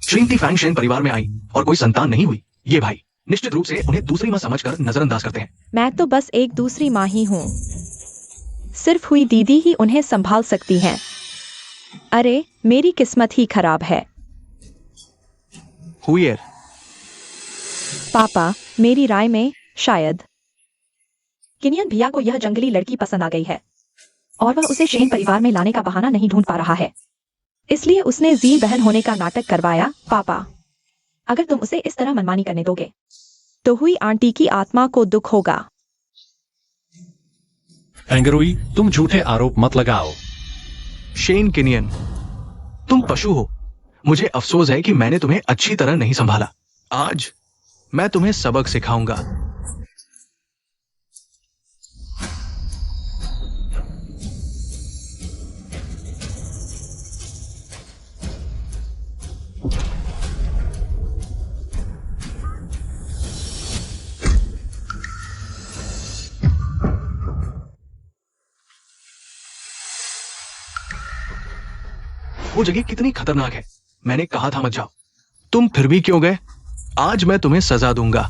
श्रीमती फैंग शेन परिवार में आई और कोई संतान नहीं हुई। ये भाई निश्चित रूप से उन्हें दूसरी माँ समझकर नजरअंदाज करते हैं। मैं तो बस एक दूसरी माँ ही हूँ। सिर्फ हुई दीदी ही उन्हें संभाल सकती हैं। अरे, मेरी किस्मत ही खराब है। हुईर, पापा, मेरी राय में शायद किनियन भैया को यह जंगली लड़की पसंद आ गई है और वह उसे शेन परिवार में लाने का बहाना नहीं ढूंढ पा रहा है, इसलिए उसने जी बहन होने का नाटक करवाया। पापा, अगर तुम उसे इस तरह मनमानी करने दोगे तो हुई आंटी की आत्मा को दुख होगा। एंगरोई, तुम झूठे आरोप मत लगाओ। शेन किनियन, तुम पशु हो। मुझे अफसोस है कि मैंने तुम्हें अच्छी तरह नहीं संभाला। आज मैं तुम्हें सबक सिखाऊंगा। वो जगह कितनी खतरनाक है। मैंने कहा था मत जाओ। तुम फिर भी क्यों गए? आज मैं तुम्हें सजा दूंगा।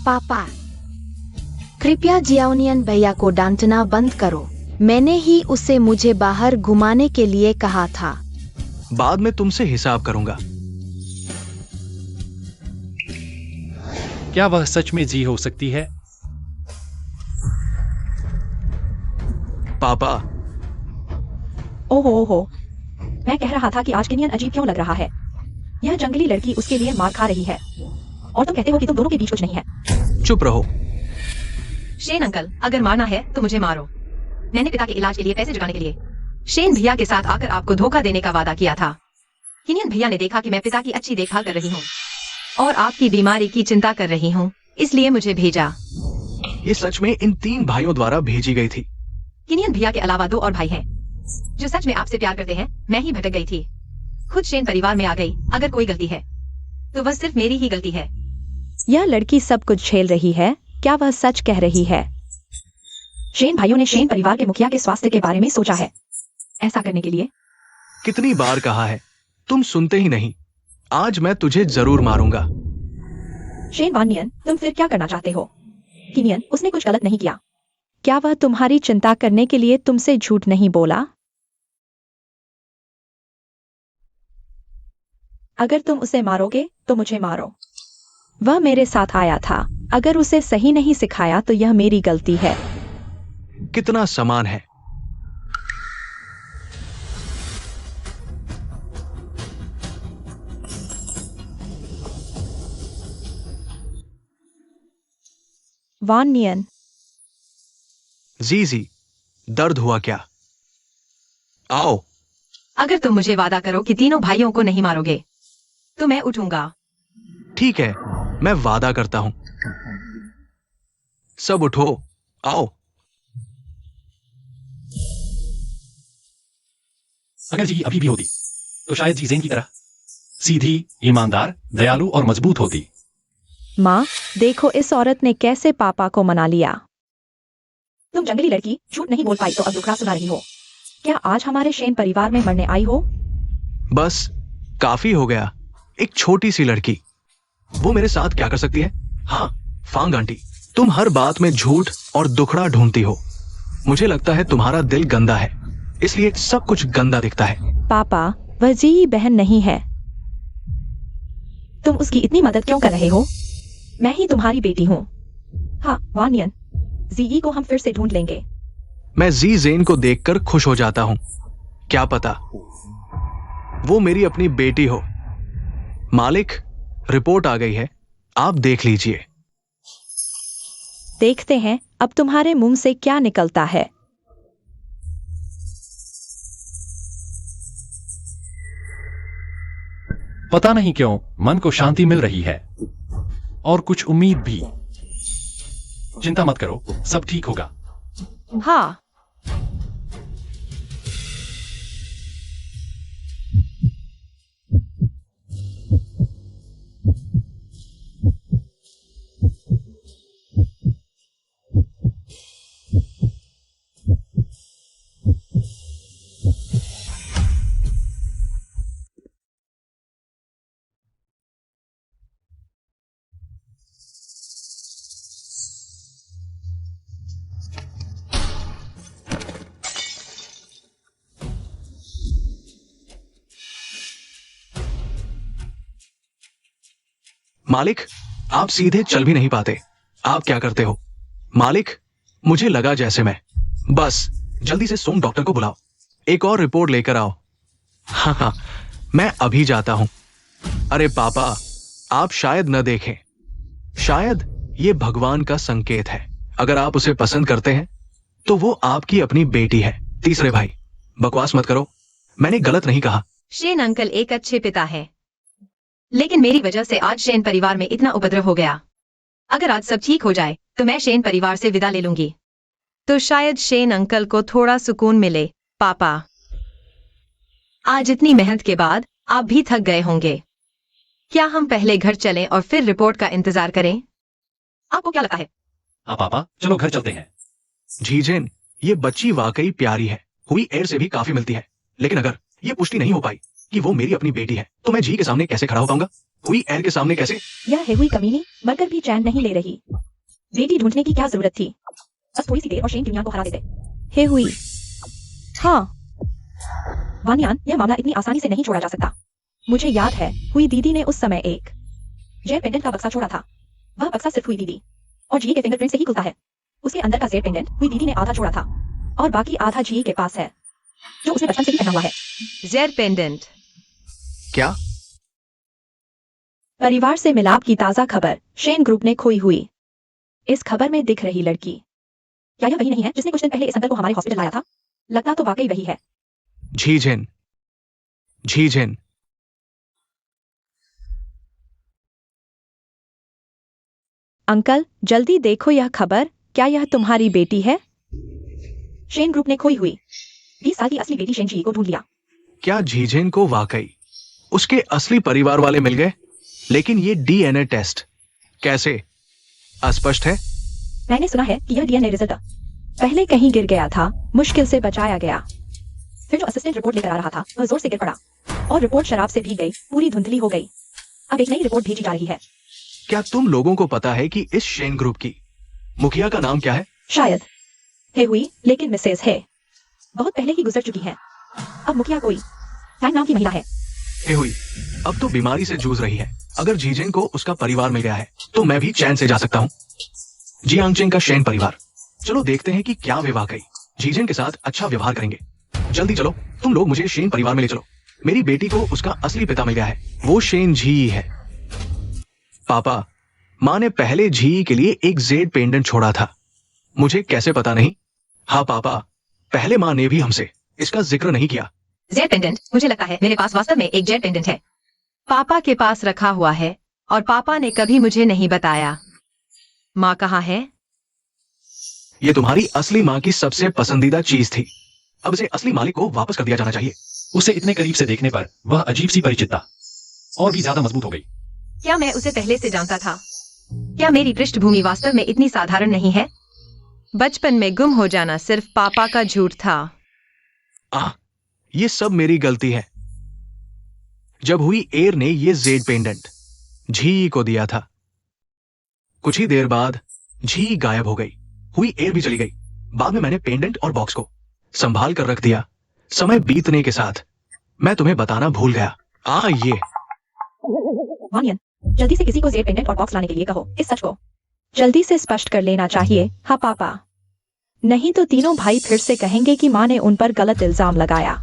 पापा, कृपया जियाओनियन भैया को डांटना बंद करो। मैंने ही उसे मुझे बाहर घुमाने के लिए कहा था। बाद में तुमसे हिसाब करूंगा। क्या वह सच में जी हो सकती है? पापा। ओहो ओहो, मैं कह रहा था कि आज किनियन अजीब क्यों लग रहा है। यह जंगली लड़की उसके लिए मार खा रही है और तुम कहते हो कि तुम दोनों के बीच कुछ नहीं है। चुप रहो। शेन अंकल, अगर मारना है तो मुझे मारो। मैंने पिता के इलाज के लिए पैसे जुटाने के लिए शेन भैया के साथ आकर आपको धोखा देने का वादा किया था। किनियन भैया ने देखा कि मैं पिता की अच्छी देखभाल कर रही हूँ और आपकी बीमारी की चिंता कर रही हूँ, इसलिए मुझे भेजा। ये सच में इन 3 भाइयों द्वारा भेजी गई थी। किनियन भैया के अलावा 2 और भाई हैं जो सच में आपसे प्यार करते हैं। मैं ही भटक गई थी, खुद शेन परिवार में आ गई। अगर कोई गलती है तो वह सिर्फ मेरी ही गलती है। यह लड़की सब कुछ झेल रही है, क्या वह सच कह रही है? शेन भाइयों ने शेन परिवार के मुखिया के स्वास्थ्य के बारे में सोचा है। ऐसा करने के लिए कितनी बार कहा है, तुम सुनते ही नहीं। आज मैं तुझे जरूर मारूंगा। शेन वानियन, तुम फिर क्या करना चाहते हो? किनियन, उसने कुछ गलत नहीं किया। क्या वह तुम्हारी चिंता करने के लिए तुमसे झूठ नहीं बोला? अगर तुम उसे मारोगे तो मुझे मारो। वह मेरे साथ आया था। अगर उसे सही नहीं सिखाया तो यह मेरी गलती है। कितना समान है। वानियन, जी, दर्द हुआ क्या? आओ। अगर तुम मुझे वादा करो कि तीनों भाइयों को नहीं मारोगे तो मैं उठूंगा। ठीक है, मैं वादा करता हूं। सब उठो, आओ। अगर जी अभी भी होती तो शायद जी ज़ेन की तरह सीधी, ईमानदार, दयालु और मजबूत होती। माँ, देखो इस औरत ने कैसे पापा को मना लिया। तुम जंगली लड़की, झूठ नहीं बोल पाई तो अब दुखड़ा सुना रही हो। क्या आज हमारे शेन परिवार में मरने आई हो? बस काफी हो गया। एक छोटी सी लड़की, वो मेरे साथ क्या कर सकती है? हाँ, फांग आंटी, तुम हर बात में झूठ और दुखड़ा ढूंढती हो। मुझे लगता है तुम्हारा दिल गंदा है, इसलिए सब कुछ गंदा दिखता है। पापा, वह जी बहन नहीं है। तुम उसकी इतनी मदद क्यों कर रहे हो? मैं ही तुम्हारी बेटी हूँ। हाँ वानियन, जी को हम फिर से ढूंढ लेंगे। मैं जी ज़ेन को देखकर खुश हो जाता हूं। क्या पता वो मेरी अपनी बेटी हो। मालिक, रिपोर्ट आ गई है, आप देख लीजिए। देखते हैं अब तुम्हारे मुंह से क्या निकलता है। पता नहीं क्यों मन को शांति मिल रही है और कुछ उम्मीद भी। चिंता मत करो, सब ठीक होगा। हाँ, मालिक, आप सीधे चल भी नहीं पाते। आप क्या करते हो? मालिक, मुझे लगा जैसे बस जल्दी से सोम डॉक्टर को बुलाओ, एक और रिपोर्ट लेकर आओ। हाँ, मैं अभी जाता हूं। अरे पापा, आप शायद न देखें, शायद ये भगवान का संकेत है। अगर आप उसे पसंद करते हैं तो वो आपकी अपनी बेटी है। तीसरे भाई, बकवास मत करो, मैंने गलत नहीं कहा। शेन अंकल एक अच्छे पिता है, लेकिन मेरी वजह से आज शेन परिवार में इतना उपद्रव हो गया। अगर आज सब ठीक हो जाए तो मैं शेन परिवार से विदा ले लूंगी, तो शायद शेन अंकल को थोड़ा सुकून मिले। पापा, आज इतनी मेहनत के बाद आप भी थक गए होंगे। क्या हम पहले घर चलें और फिर रिपोर्ट का इंतजार करें? आपको क्या लगता है? हाँ पापा, चलो घर चलते हैं। झीजेन, ये बच्ची वाकई प्यारी है, हुई एयर से भी काफी मिलती है। लेकिन अगर ये पुष्टि नहीं हो पाई कि वो मेरी अपनी बेटी है, तो मैं जी के सामने कैसे खड़ा हो पाऊंगा? हुई एयर के सामने कैसे? यह है हुई कमीनी, मरकर भी चैन नहीं ले रही। बेटी ढूंढने की क्या जरूरत थी? बस थोड़ी सी देर और शेन दुनिया को हरा देते। हे हुई, हाँ वानियान, यह मामला इतनी आसानी से नहीं छोड़ा जा सकता। मुझे याद है हुई दीदी ने उस समय एक जेड पेंडेंट का बक्सा छोड़ा था। वह बक्सा सिर्फ हुई दीदी और जी के फिंगरप्रिंट से ही खुलता है। उसके अंदर का जेड पेंडेंट हुई दीदी ने आधा छोड़ा था। और बाकी आधा जी के पास है, जो उसने बचपन से ही पहना हुआ है। Z pendant. क्या? परिवार से मिलाप की ताजा खबर, शेन ग्रुप ने खोई हुई। इस खबर में दिख रही लड़की, क्या यह वही नहीं है जिसने कुछ दिन पहले इस अंकल को हमारे हॉस्पिटल लाया था? लगता तो वाकई वही है। झीझेन, झीझेन। अंकल जल्दी देखो यह खबर, क्या यह तुम्हारी बेटी है? शेन ग्रुप ने खोई हुई 20 साल की असली बेटी शेन जी को ढूंढ लिया। क्या झीझेन को वाकई उसके असली परिवार वाले मिल गए? लेकिन ये डीएनए टेस्ट कैसे? अस्पष्ट है। मैंने सुना है कि यह डीएनए रिजल्ट पहले कहीं गिर गया था, मुश्किल से बचाया गया। फिर जो असिस्टेंट रिपोर्ट लेकर आ रहा था वह जोर से गिर पड़ा और रिपोर्ट शराब से भीग गई, पूरी धुंधली हो गई। अब एक नई रिपोर्ट भेजी जा रही है। क्या तुम लोगों को पता है कि इस शेन ग्रुप की मुखिया का नाम क्या है? शायद है हुई, लेकिन मिसेस है बहुत पहले ही गुजर चुकी है। अब मुखिया कोई फैन नाम की महिला है। हे हुई अब तो बीमारी से जूझ रही है। अगर जीजेन को उसका परिवार मिल गया है तो मैं भी चैन से जा सकता हूँ। जियांगचेंग का शेन परिवार। चलो देखते हैं कि क्या वे वाकई जीजेन के साथ अच्छा व्यवहार करेंगे। जल्दी चलो, तुम लोग मुझे शेन परिवार में ले चलो। मेरी बेटी को उसका असली पिता मिल गया है, वो शेन झी है। पापा, माँ ने पहले झी के लिए एक जेड पेंडेंट छोड़ा था, मुझे कैसे पता नहीं? हाँ पापा, पहले माँ ने भी हमसे इसका जिक्र नहीं किया। जेड पेंडेंट, मुझे लगता है मेरे पास वास्तव में एक जेड पेंडेंट है। पापा के पास रखा हुआ है और पापा ने कभी मुझे नहीं बताया। माँ कहाँ है? ये तुम्हारी असली माँ की सबसे पसंदीदा चीज थी। अब इसे असली मालिक को वापस कर दिया जाना चाहिए। उसे इतने करीब से देखने पर वह अजीब सी परिचितता और भी ज्यादा मजबूत हो गई। क्या मैं उसे पहले से जानता था? क्या मेरी पृष्ठभूमि वास्तव में इतनी साधारण नहीं है? बचपन में गुम हो जाना सिर्फ पापा का झूठ था। ये सब मेरी गलती है। जब हुई एर ने ये जेड पेंडेंट झी को दिया था, कुछ ही देर बाद झी गायब हो गई, हुई एर भी चली गई। बाद में मैंने पेंडेंट और बॉक्स को संभाल कर रख दिया। समय बीतने के साथ मैं तुम्हें बताना भूल गया। ये वानियन, जल्दी से किसी को जेड पेंडेंट और बॉक्स लाने के लिए कहो। इस सच को जल्दी से स्पष्ट कर लेना चाहिए। हाँ पापा, नहीं तो तीनों भाई फिर से कहेंगे कि माँ ने उन पर गलत इल्जाम लगाया।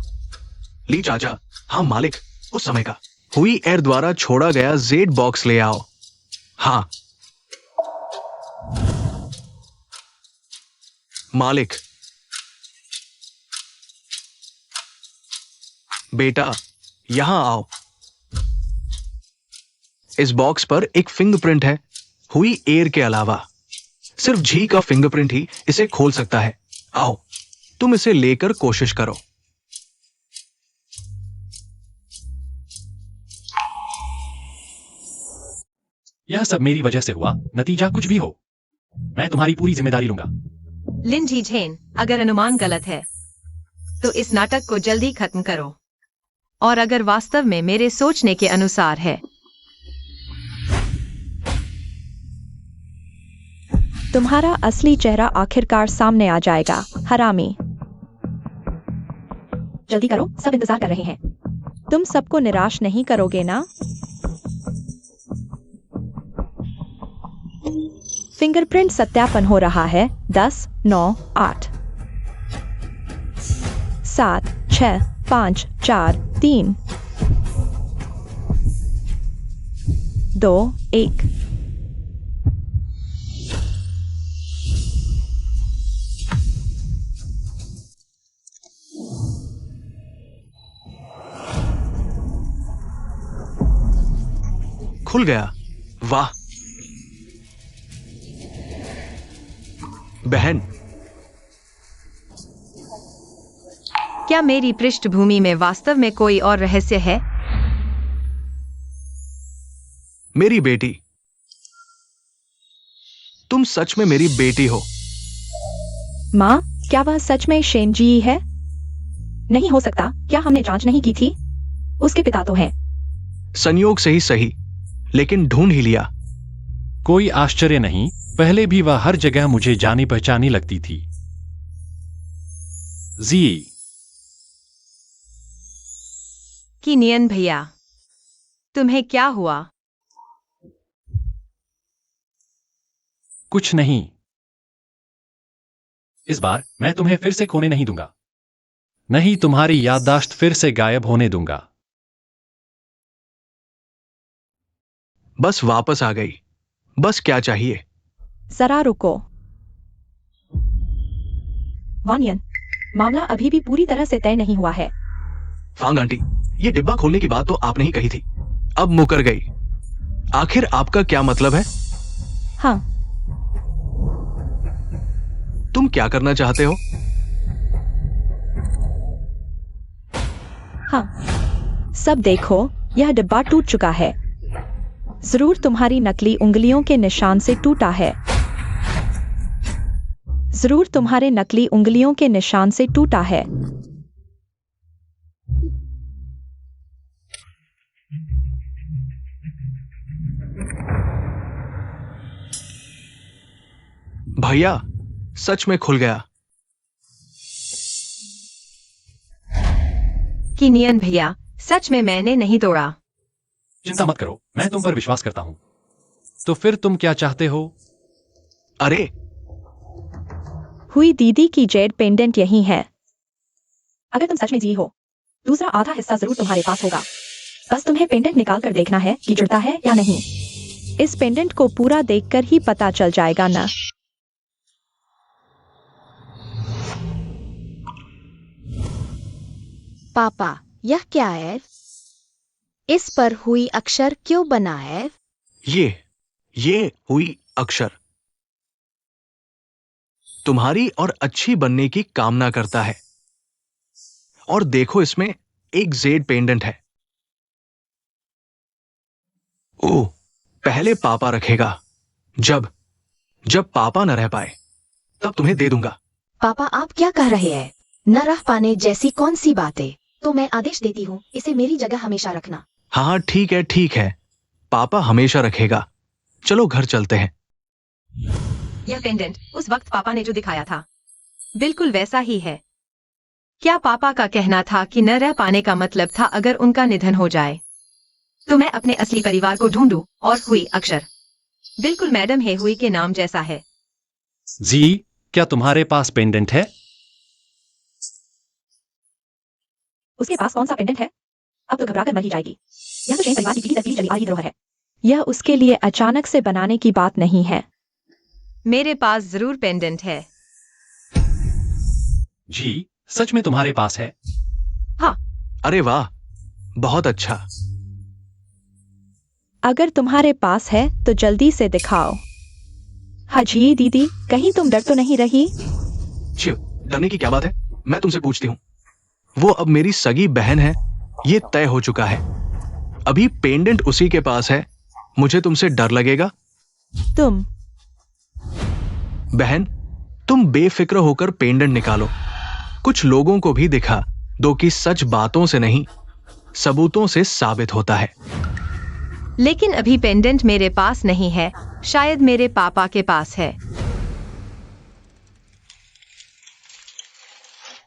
ली चाचा, हाँ मालिक, उस समय का हुई एर द्वारा छोड़ा गया जेड बॉक्स ले आओ। हाँ मालिक। बेटा यहां आओ। इस बॉक्स पर एक फिंगरप्रिंट है, हुई एर के अलावा सिर्फ झी का फिंगरप्रिंट ही इसे खोल सकता है। आओ, तुम इसे लेकर कोशिश करो। यह सब मेरी वजह से हुआ, नतीजा कुछ भी हो, मैं तुम्हारी पूरी जिम्मेदारी लूंगा। लिन झीझेन, अगर अनुमान गलत है तो इस नाटक को जल्दी खत्म करो, और अगर वास्तव में मेरे सोचने के अनुसार है तुम्हारा असली चेहरा आखिरकार सामने आ जाएगा, हरामी। जल्दी करो, सब इंतजार कर रहे हैं। तुम सबको निराश नहीं करोगे ना? फिंगरप्रिंट सत्यापन हो रहा है। 10, 9, 8, 7, 6, 5, 4, 3, 2, 1। खुल गया। वाह बहन, क्या मेरी पृष्ठभूमि में वास्तव में कोई और रहस्य है? मेरी बेटी, तुम सच में मेरी बेटी हो। माँ, क्या वह सच में शेन जी है? नहीं हो सकता, क्या हमने जांच नहीं की थी? उसके पिता तो हैं। संयोग से ही सही, लेकिन ढूंढ ही लिया। कोई आश्चर्य नहीं, पहले भी वह हर जगह मुझे जानी पहचानी लगती थी। जी किनियन भैया, तुम्हें क्या हुआ? कुछ नहीं। इस बार मैं तुम्हें फिर से खोने नहीं दूंगा, नहीं तुम्हारी याददाश्त फिर से गायब होने दूंगा। बस वापस आ गई। बस क्या चाहिए? जरा रुको। वानियन, मामला अभी भी पूरी तरह से तय नहीं हुआ है। फांग आंटी, ये डिब्बा खोलने की बात तो आपने ही कही थी, अब मुकर गई। आखिर आपका क्या मतलब है? हाँ, तुम क्या करना चाहते हो? हाँ, सब देखो, यह डिब्बा टूट चुका है। जरूर तुम्हारी नकली उंगलियों के निशान से टूटा है। जरूर तुम्हारे नकली उंगलियों के निशान से टूटा है। भैया, सच में खुल गया। किनियन भैया, सच में मैंने नहीं तोड़ा। चिंता मत करो, मैं तुम पर विश्वास करता हूं। तो फिर तुम क्या चाहते हो? अरे, हुई दीदी की जेड पेंडेंट यही है। अगर तुम सच में जी हो, दूसरा आधा हिस्सा जरूर तुम्हारे पास होगा। बस तुम्हें पेंडेंट निकाल कर देखना है कि जुड़ता है या नहीं। इस पेंडेंट को पूरा देखकर ही पता चल जाएगा ना। पापा, यह क्या है? इस पर हुई अक्षर क्यों बना है? ये हुई अक्षर तुम्हारी और अच्छी बनने की कामना करता है। और देखो, इसमें एक जेड पेंडेंट है। ओह, पहले पापा रखेगा। जब पापा न रह पाए, तब तुम्हें दे दूंगा। पापा, आप क्या कह रहे हैं? न रह पाने जैसी कौन सी बातें? तो मैं आदेश देती हूँ, इसे मेरी जगह हमेशा रखना। हाँ, ठीक है। पापा हमेशा रखेगा। चलो घर चलते हैं। यह पेंडेंट उस वक्त पापा ने जो दिखाया था, बिल्कुल वैसा ही है। क्या पापा का कहना था कि न रह पाने का मतलब था अगर उनका निधन हो जाए तो मैं अपने असली परिवार को ढूंढूं, और हुई अक्षर बिल्कुल मैडम है हुई के नाम जैसा है। जी, क्या तुम्हारे पास पेंडेंट है? उसके पास कौन सा पेंडेंट है? अब तो घबरा कर मर ही जाएगी। यह तो शेन परिवार की पीढ़ी दर पीढ़ी चली आ रही धरोहर है। यह उसके लिए अचानक से बनाने की बात नहीं है। मेरे पास जरूर पेंडेंट है। जी, सच में तुम्हारे पास है? हाँ। अरे वाह, बहुत अच्छा। अगर तुम्हारे पास है तो जल्दी से दिखाओ। हाजी दीदी, कहीं तुम डर तो नहीं रही? शिव, डरने की क्या बात है? मैं तुमसे पूछती हूँ। वो अब मेरी सगी बहन है, ये तय हो चुका है। अभी पेंडेंट उसी के पास है, मुझे तुमसे डर लगेगा? तुम बहन, तुम बेफिक्र होकर पेंडेंट निकालो। कुछ लोगों को भी दिखा दो कि सच बातों से नहीं, सबूतों से साबित होता है। लेकिन अभी पेंडेंट मेरे पास नहीं है, शायद मेरे पापा के पास है।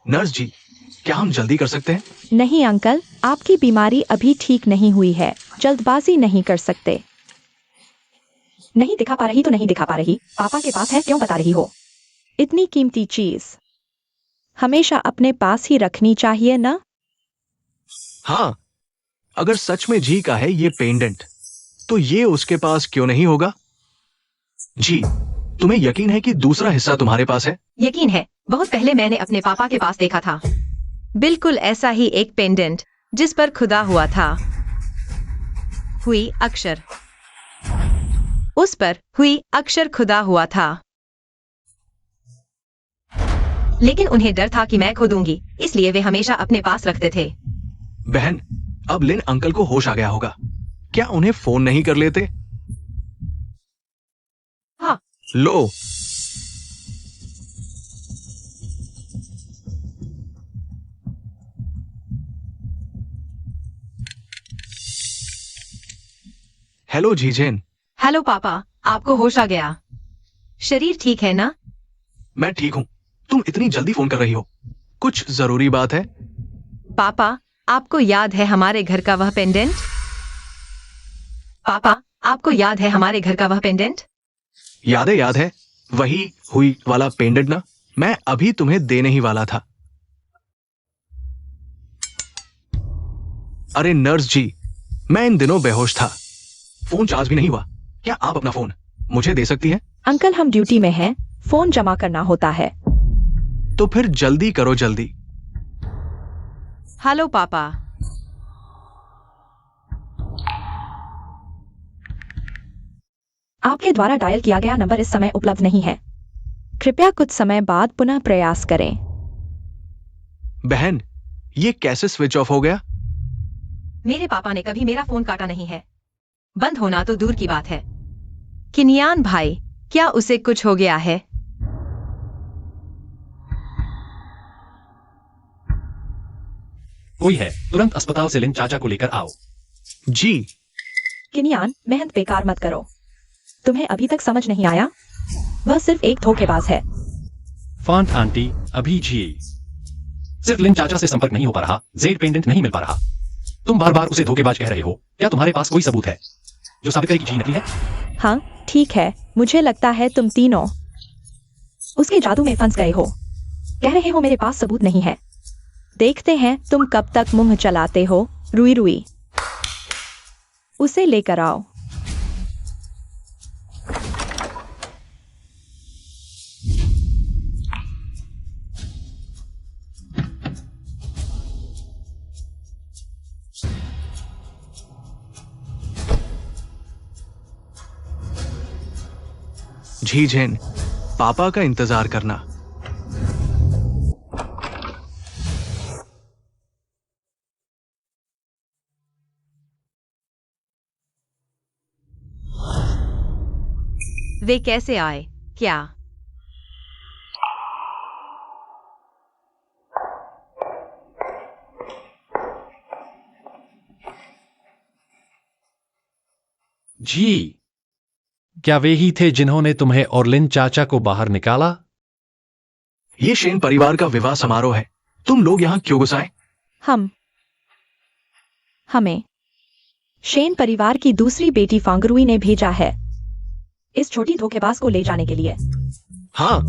नर्स जी, क्या हम जल्दी कर सकते हैं? नहीं अंकल, आपकी बीमारी अभी ठीक नहीं हुई है। जल्दबाजी नहीं कर सकते। नहीं दिखा पा रही तो नहीं दिखा पा रही। पापा के पास है, क्यों बता रही हो? इतनी कीमती चीज हमेशा अपने पास ही रखनी चाहिए ना? हाँ, अगर सच में जी का है ये पेंडेंट, तो ये उसके पास क्यों नहीं होगा? जी, तुम्हें यकीन है कि दूसरा हिस्सा तुम्हारे पास है? यकीन है, बहुत पहले मैंने अपने पापा के पास देखा था। बिल्कुल ऐसा ही एक पेंडेंट जिस पर खुदा हुआ था हुई अक्षर। उस पर हुई अक्षर खुदा हुआ था। लेकिन उन्हें डर था कि मैं खो दूंगी, इसलिए वे हमेशा अपने पास रखते थे। बहन, अब लिन अंकल को होश आ गया होगा। क्या उन्हें फोन नहीं कर लेते? हाँ। लो। हेलो जीजेन। हेलो पापा, आपको होश आ गया? शरीर ठीक है ना? मैं ठीक हूं। तुम इतनी जल्दी फोन कर रही हो, कुछ जरूरी बात है? पापा, आपको याद है हमारे घर का वह पेंडेंट? पापा, आपको याद है हमारे घर का वह पेंडेंट? याद है, वही हुई वाला पेंडेंट ना? मैं अभी तुम्हें देने ही वाला था। अरे नर्स जी, मैं इन दिनों बेहोश था, फोन चार्ज भी नहीं हुआ। क्या आप अपना फोन मुझे दे सकती हैं? अंकल हम ड्यूटी में हैं, फोन जमा करना होता है। तो फिर जल्दी करो, जल्दी। हेलो पापा। आपके द्वारा डायल किया गया नंबर इस समय उपलब्ध नहीं है, कृपया कुछ समय बाद पुनः प्रयास करें। बहन, ये कैसे स्विच ऑफ हो गया? मेरे पापा ने कभी मेरा फोन काटा नहीं है, बंद होना तो दूर की बात है। किनियान भाई, क्या उसे कुछ हो गया है? कोई है, तुरंत अस्पताल से लिन चाचा को लेकर आओ। जी। किनियान, मेहनत बेकार मत करो। तुम्हें अभी तक समझ नहीं आया? वह सिर्फ एक धोखेबाज है। फांट आंटी, अभी जी। सिर्फ लिन चाचा से संपर्क नहीं हो पा रहा, जेड पेंडेंट नहीं मिल पा रहा। तुम बार बार उसे धोखेबाज कह रहे हो। क्या तुम्हारे पास कोई सबूत है जो साबित करे कि जी नकली है? हाँ ठीक है, मुझे लगता है तुम तीनों उसके जादू में फंस गए हो। कह रहे हो मेरे पास सबूत नहीं है। देखते हैं तुम कब तक मुंह चलाते हो। रुई रुई, उसे लेकर आओ। झीझेन, पापा का इंतजार करना। वे कैसे आए? क्या जी, क्या वे ही थे जिन्होंने तुम्हें और लिन चाचा को बाहर निकाला? ये शेन परिवार का विवाह समारोह है, तुम लोग यहाँ क्यों घुस आए? हमें शेन परिवार की दूसरी बेटी फांगरुई ने भेजा है इस छोटी धोखेबाज को ले जाने के लिए। हाँ।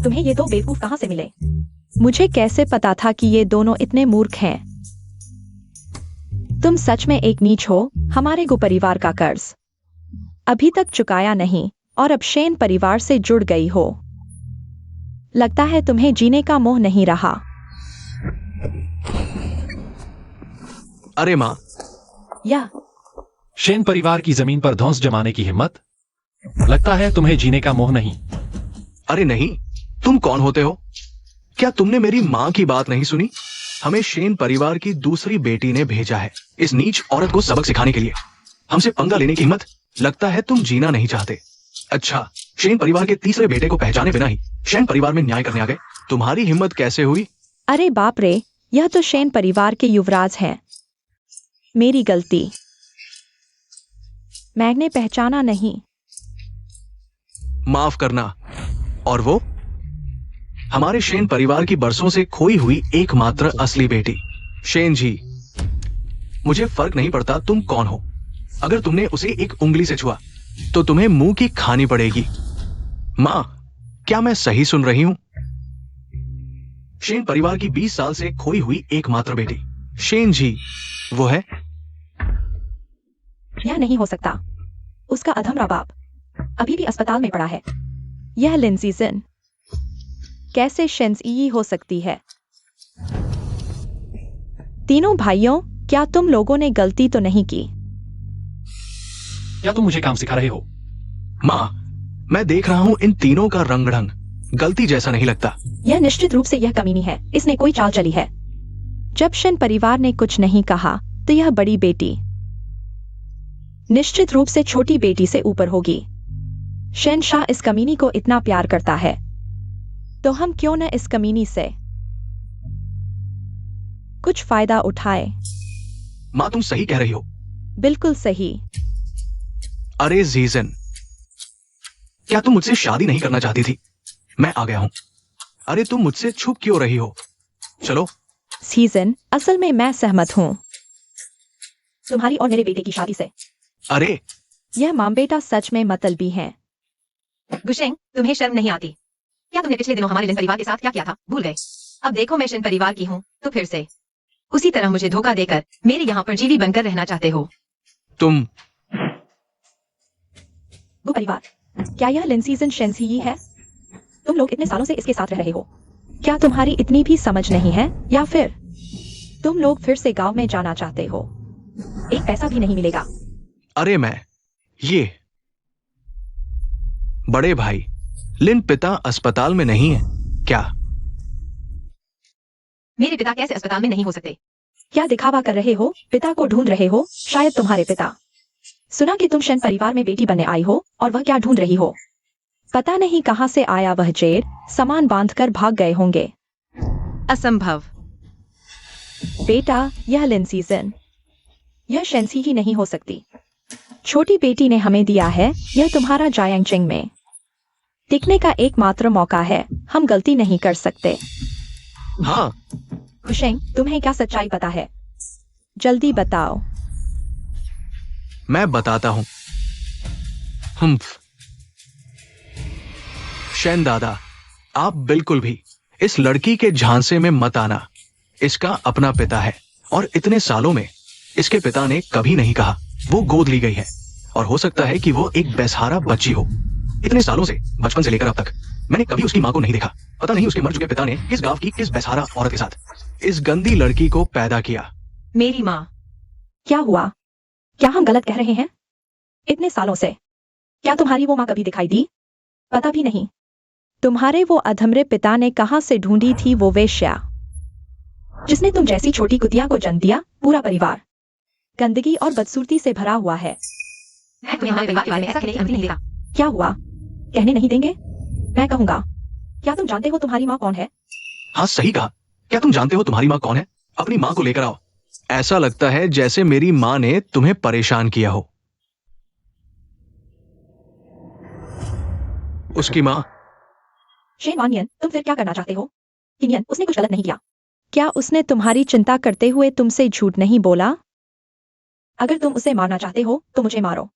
तुम्हें ये दो बेवकूफ कहां से मिले? मुझे कैसे पता था कि ये दोनों इतने मूर्ख हैं? तुम सच में एक नीच हो। हमारे गो परिवार का कर्ज अभी तक चुकाया नहीं और अब शेन परिवार से जुड़ गई हो। लगता है तुम्हें जीने का मोह नहीं रहा। अरे माँ, या शेन परिवार की जमीन पर धौंस जमाने की हिम्मत? लगता है तुम्हें जीने का मोह नहीं। अरे नहीं, तुम कौन होते हो? क्या तुमने मेरी माँ की बात नहीं सुनी? हमें शेन परिवार की दूसरी बेटी ने भेजा है इस नीच औरत को सबक सिखाने के लिए। हमसे पंगा लेने की हिम्मत? लगता है तुम जीना नहीं चाहते। अच्छा, शेन परिवार के तीसरे बेटे को पहचाने बिना ही शेन परिवार में न्याय करने आ गए। तुम्हारी हिम्मत कैसे हुई? अरे बाप रे, यह तो शेन परिवार के युवराज हैं। मेरी गलती, मैंने पहचाना नहीं। माफ करना। और वो हमारे शेन परिवार की बरसों से खोई हुई एकमात्र असली बेटी। शेन जी, मुझे फर्क नहीं पड़ता तुम कौन हो। अगर तुमने उसे एक उंगली से छुआ तो तुम्हें मुंह की खानी पड़ेगी। मां, क्या मैं सही सुन रही हूं? शेन परिवार की 20 साल से खोई हुई एकमात्र बेटी। शेन जी, वो है? यह नहीं हो सकता। उसका अधमरा बाप अभी भी अस्पताल में पड़ा है। यह लिंजीजन कैसे शेंजी हो सकती है? तीनों भाइयों, क्या तुम लोगों ने गलती तो नहीं की? क्या तुम मुझे काम सिखा रहे हो? मां, मैं देख रहा हूं इन तीनों का रंग ढंग गलती जैसा नहीं लगता। यह निश्चित रूप से यह कमीनी है। इसने कोई चाल चली है। जब शेन परिवार ने कुछ नहीं कहा तो यह बड़ी बेटी निश्चित रूप से छोटी बेटी से ऊपर होगी। शहनशाह इस कमीनी को इतना प्यार करता है तो हम क्यों न इस कमीनी से कुछ फायदा उठाए। मां, तुम सही कह रही हो। बिल्कुल सही। अरे जीजन, क्या तुम मुझसे शादी नहीं करना चाहती थी? मैं आ गया हूं। अरे तुम मुझसे छुप क्यों रही हो? चलो। सीजन, असल में मैं सहमत हूं तुम्हारी और मेरे बेटे की शादी से। अरे यह मां बेटा सच में मतलबी हैं। गुशेंग, तुम्हें शर्म नहीं आती? क्या तुमने पिछले दिनों हमारे लिन परिवार के साथ क्या किया था भूल गए? अब देखो मैं शिन परिवार की हूँ, तो फिर से उसी तरह मुझे धोखा देकर मेरे यहाँ पर जीवी बनकर रहना चाहते हो। तुम वो परिवार, क्या यह लिन सीजन शेंस ही है? तुम लोग इतने सालों से इसके साथ रह रहे हो, क्या तुम्हारी इतनी भी समझ नहीं है? या फिर तुम लोग फिर से गांव में जाना चाहते हो? एक पैसा भी नहीं मिलेगा। अरे मैं ये बड़े भाई, लिन पिता अस्पताल में नहीं है क्या? मेरे पिता कैसे अस्पताल में नहीं हो सकते? क्या दिखावा कर रहे हो? पिता को ढूंढ रहे हो? शायद तुम्हारे पिता। सुना कि तुम शेन परिवार में बेटी बनने आई हो और वह क्या ढूंढ रही हो? पता नहीं कहां से आया वह जेड, सामान बांधकर भाग गए होंगे। असंभव। बेटा, यह लिन सीजन, यह शेंसी ही नहीं हो सकती। छोटी बेटी ने हमें दिया है, यह तुम्हारा जायांगचिंग में टिकने का एकमात्र मौका है। हम गलती नहीं कर सकते। हाँ, खुशेंग, तुम्हें क्या सच्चाई पता है? जल्दी बताओ। मैं बताता हूं। शेन दादा, आप बिल्कुल भी इस लड़की के झांसे में मत आना। इसका अपना पिता है और इतने सालों में इसके पिता ने कभी नहीं कहा वो गोद ली गई है, और हो सकता है कि वो एक बेसहारा बच्ची हो। इतने सालों से, बचपन से लेकर अब तक मैंने कभी उसकी मां को नहीं देखा। पता नहीं उसके मर चुके पिता ने किस गांव की किस बेसहारा औरत के साथ इस गंदी लड़की को पैदा किया। मेरी माँ। क्या हुआ? क्या हम गलत कह रहे हैं? इतने सालों से क्या तुम्हारी वो माँ कभी दिखाई दी? पता भी नहीं। तुम्हारे वो अधमरे पिता ने कहां से ढूंढी थी वो वेश्या जिसने तुम जैसी छोटी कुतिया को जन्म दिया? पूरा परिवार गंदगी और बदसूरती से भरा हुआ है। मैं तुम्हें हमारे परिवार के बारे में ऐसा कहने की अनुमति नहीं देता। क्या हुआ? कहने नहीं देंगे? मैं कहूंगा। क्या तुम जानते हो तुम्हारी माँ कौन है? हाँ, सही कहा। क्या तुम जानते हो तुम्हारी माँ कौन है? अपनी माँ को लेकर आओ। ऐसा लगता है जैसे मेरी माँ ने तुम्हें परेशान किया हो। उसकी माँ। शेन वानियन, तुम फिर क्या करना चाहते हो? किनियन, उसने कुछ गलत नहीं किया। क्या उसने तुम्हारी चिंता करते हुए तुमसे झूठ नहीं बोला? अगर तुम उसे मारना चाहते हो तो मुझे मारो।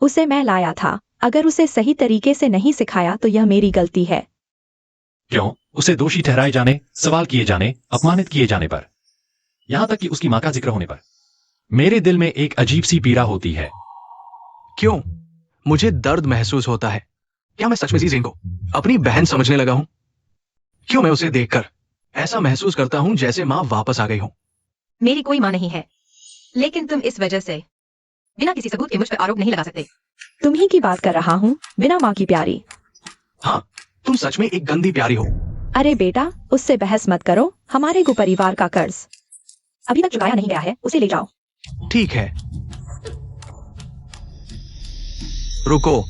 उसे मैं लाया था। अगर उसे सही तरीके से नहीं सिखाया तो यह मेरी गलती है। क्यों? उसे दोषी ठहराए जाने, सवाल किए जाने, अपमानित किए जाने पर, यहां तक कि उसकी मां का जिक्र होने पर मेरे दिल में एक अजीब सी पीड़ा होती है। क्यों? मुझे दर्द महसूस होता है। क्या मैं सच में जीजेन को अपनी बहन समझने लगा हूं? क्यों मैं उसे देखकर ऐसा महसूस करता हूं जैसे मां वापस आ गई हो? मेरी कोई माँ नहीं है, लेकिन तुम इस वजह से बिना किसी सबूत के मुझ पर आरोप नहीं लगा सकते। तुम्ही की बात कर रहा हूँ, बिना माँ की प्यारी। हाँ, तुम सच में एक गंदी प्यारी हो। अरे बेटा, उससे बहस मत करो। हमारे गु परिवार का कर्ज अभी तक चुकाया नहीं गया है, उसे ले जाओ। ठीक है, रुको।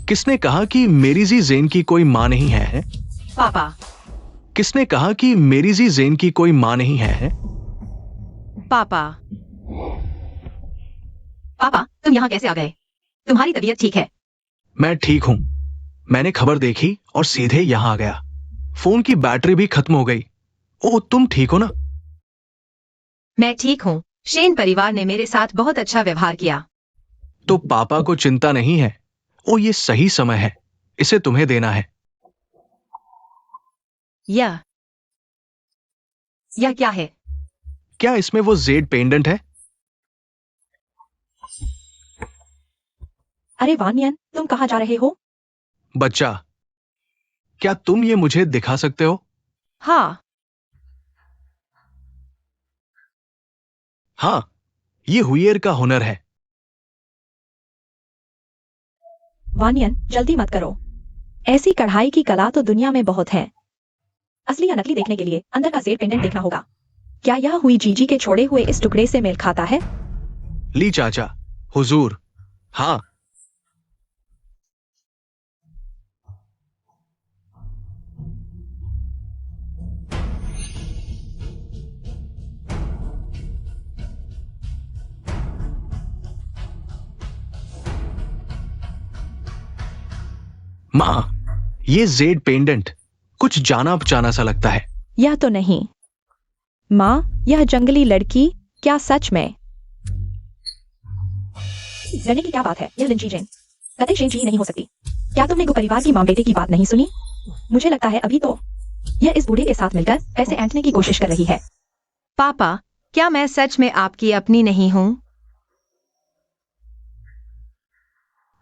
किसने कहा कि मेरी जी जेन की कोई मां नहीं है? पापा। किसने कहा कि मेरी जी जेन की कोई मां नहीं है? पापा। पापा, तुम यहाँ कैसे आ गए? तुम्हारी तबीयत ठीक है? मैं ठीक हूं। मैंने खबर देखी और सीधे यहां आ गया। फोन की बैटरी भी खत्म हो गई। ओह, तुम ठीक हो ना? मैं ठीक हूँ। शेन परिवार ने मेरे साथ बहुत अच्छा व्यवहार किया। तो पापा को चिंता नहीं है। ओ, ये सही समय है, इसे तुम्हें देना है। यह क्या है? क्या इसमें वो जेड पेंडेंट है? अरे वानियन, तुम कहाँ जा रहे हो? बच्चा, क्या तुम ये मुझे दिखा सकते हो? हाँ। हाँ, ये हुइयर का हुनर है। वानियन, जल्दी मत करो। ऐसी कढ़ाई की कला तो दुनिया में बहुत है। असली या नकली देखने के लिए अंदर का जेड पेंडेंट देखना होगा। क्या यह हुई जीजी के छोड़े हुए इस टुकड़े से मेल खाता है? ली चाचा, हुजूर, हाँ। मां, ये जेड पेंडेंट कुछ जाना पहचाना सा लगता है। यह तो नहीं। माँ, यह जंगली लड़की क्या सच में? डरने की क्या बात है, यह लिंची जेन कतई शेन जी नहीं हो सकती। क्या तुमने परिवार की माँ बेटे की बात नहीं सुनी? मुझे लगता है अभी तो यह इस बूढ़े के साथ मिलकर पैसे ऐंठने की कोशिश कर रही है। पापा, क्या मैं सच में आपकी अपनी नहीं हूँ?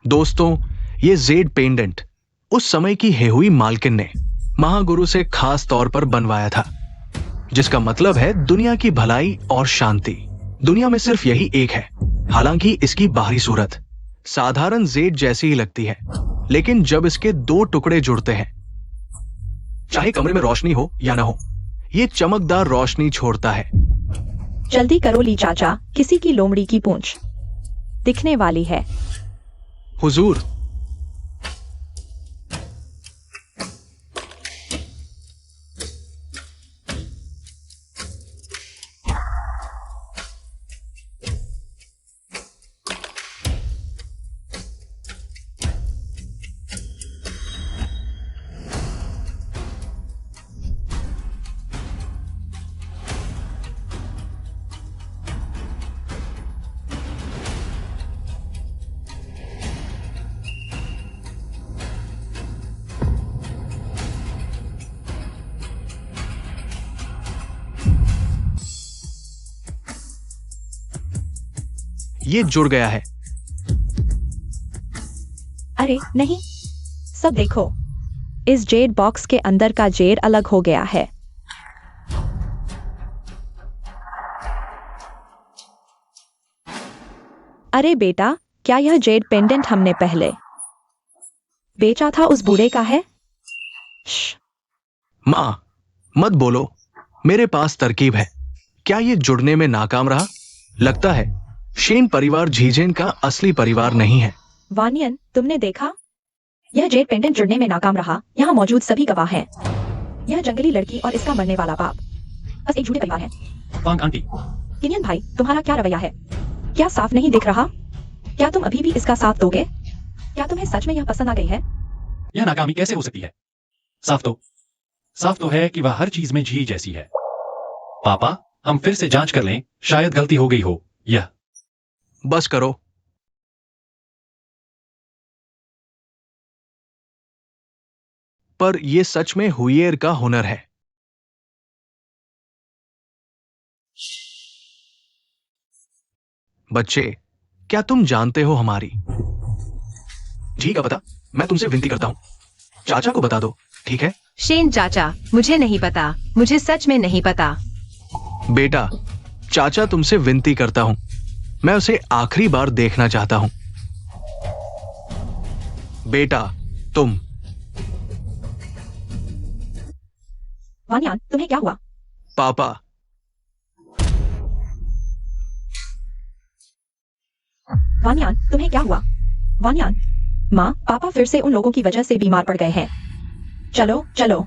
दोस्तों, ये जेड पेंडेंट उस समय की हेहुई मालकिन ने महागुरु से खास तौर पर बनवाया था, जिसका मतलब है दुनिया की भलाई और शांति। दुनिया में सिर्फ यही एक है। हालांकि इसकी बाहरी सूरत साधारण जेड जैसी ही लगती है, लेकिन जब इसके दो टुकड़े जुड़ते हैं, चाहे कमरे में रोशनी हो या ना हो, ये चमकदार रोशनी छोड़ता है। जल्दी करो ली चाचा, किसी की लोमड़ी की पूंछ दिखने वाली है। हुजूर, ये जुड़ गया है। अरे नहीं, सब देखो, इस जेड बॉक्स के अंदर का जेड अलग हो गया है। अरे बेटा, क्या यह जेड पेंडेंट हमने पहले बेचा था उस बूढ़े का है? श्श, मां, मत बोलो, मेरे पास तरकीब है। क्या ये जुड़ने में नाकाम रहा? लगता है शेन परिवार झीजेन का असली परिवार नहीं है। वानियन, तुमने देखा, यह जेड पेंडेंट जुड़ने में नाकाम रहा। यहाँ मौजूद सभी गवाह हैं। यह जंगली लड़की और इसका मरने वाला बाप बस एक झूठे परिवार है। वांग आंटी, किनियन भाई, तुम्हारा क्या रवैया है? क्या साफ नहीं दिख रहा? क्या तुम अभी भी इसका साथ दोगे? क्या तुम्हें सच में यह पसंद आ गई है? यह नाकामी कैसे हो सकती है? साफ तो है कि वह हर चीज में झी जैसी है। पापा, हम फिर से जांच कर लें, शायद गलती हो गई हो। यह बस करो। पर यह सच में हुइयर का हुनर है। बच्चे, क्या तुम जानते हो हमारी झी का पता? मैं तुमसे विनती करता हूं, चाचा को बता दो, ठीक है? शेन चाचा, मुझे नहीं पता, मुझे सच में नहीं पता। बेटा, चाचा तुमसे विनती करता हूं, मैं उसे आखिरी बार देखना चाहता हूं। बेटा, तुम। वानियान, तुम्हें क्या हुआ? पापा। वानियान, तुम्हें क्या हुआ? वानियान, माँ, पापा फिर से उन लोगों की वजह से बीमार पड़ गए हैं। चलो चलो।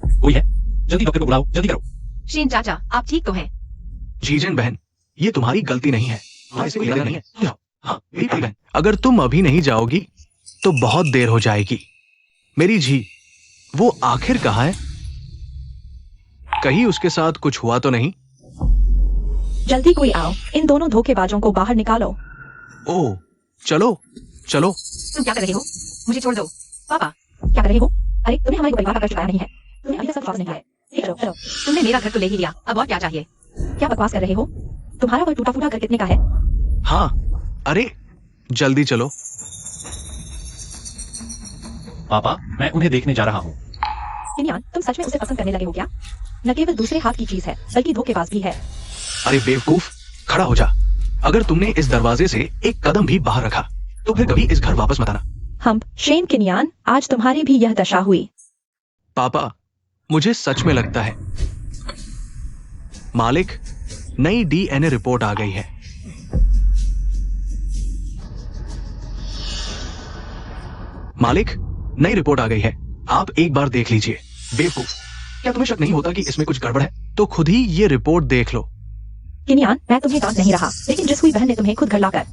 कोई है? जल्दी डॉक्टर को बुलाओ, जल्दी करो। शेन चाचा, आप ठीक तो हैं? जीजन बहन, ये तुम्हारी गलती नहीं है। हाँ, इसमें कोई नहीं है। जाओ। हाँ, मेरी प्यारी बहन, अगर तुम अभी नहीं जाओगी तो बहुत देर हो जाएगी। मेरी झी, वो आखिर कहाँ है? कहीं उसके साथ कुछ हुआ तो नहीं? जल्दी कोई आओ, इन दोनों धोखेबाजों को बाहर निकालो। ओह, चलो चलो। तुम क्या कर रहे हो? मुझे छोड़ दो। पापा, क्या कर रहे हो? अरे, तुम्हें हमारे परिवार का कष्ट उठाया नहीं है। तुमने अभी तक सब वापस नहीं किया है। ठीक, चलो चलो। तुमने मेरा घर तो ले ही लिया, अब और क्या चाहिए? क्या बकवास कर रहे हो? तुम्हारा वह टूटा फूटा घर कितने का है? हाँ, अरे जल्दी चलो। पापा, मैं उन्हें देखने जा रहा हूँ। किनियान, तुम सच में उसे पसंद करने लगे हो क्या? न केवल दूसरे हाथ की चीज है, बल्कि धोखेबाज भी है। अरे बेवकूफ, खड़ा हो जा। अगर तुमने इस दरवाजे से एक कदम भी बाहर रखा तो फिर कभी इस घर वापस मत आना। हम शेन किनियान, आज तुम्हारी भी यह दशा हुई। पापा, मुझे सच में लगता है मालिक, नई डीएनए रिपोर्ट आ गई है। मालिक, नई रिपोर्ट आ गई है, आप एक बार देख लीजिए। बेवकूफ, क्या तुम्हें शक नहीं होता कि इसमें कुछ गड़बड़ है? तो खुद ही ये रिपोर्ट देख लो। किनियान, मैं तुम्हें डांट नहीं रहा, लेकिन जिस हुई बहन ने तुम्हें खुद घर लाकर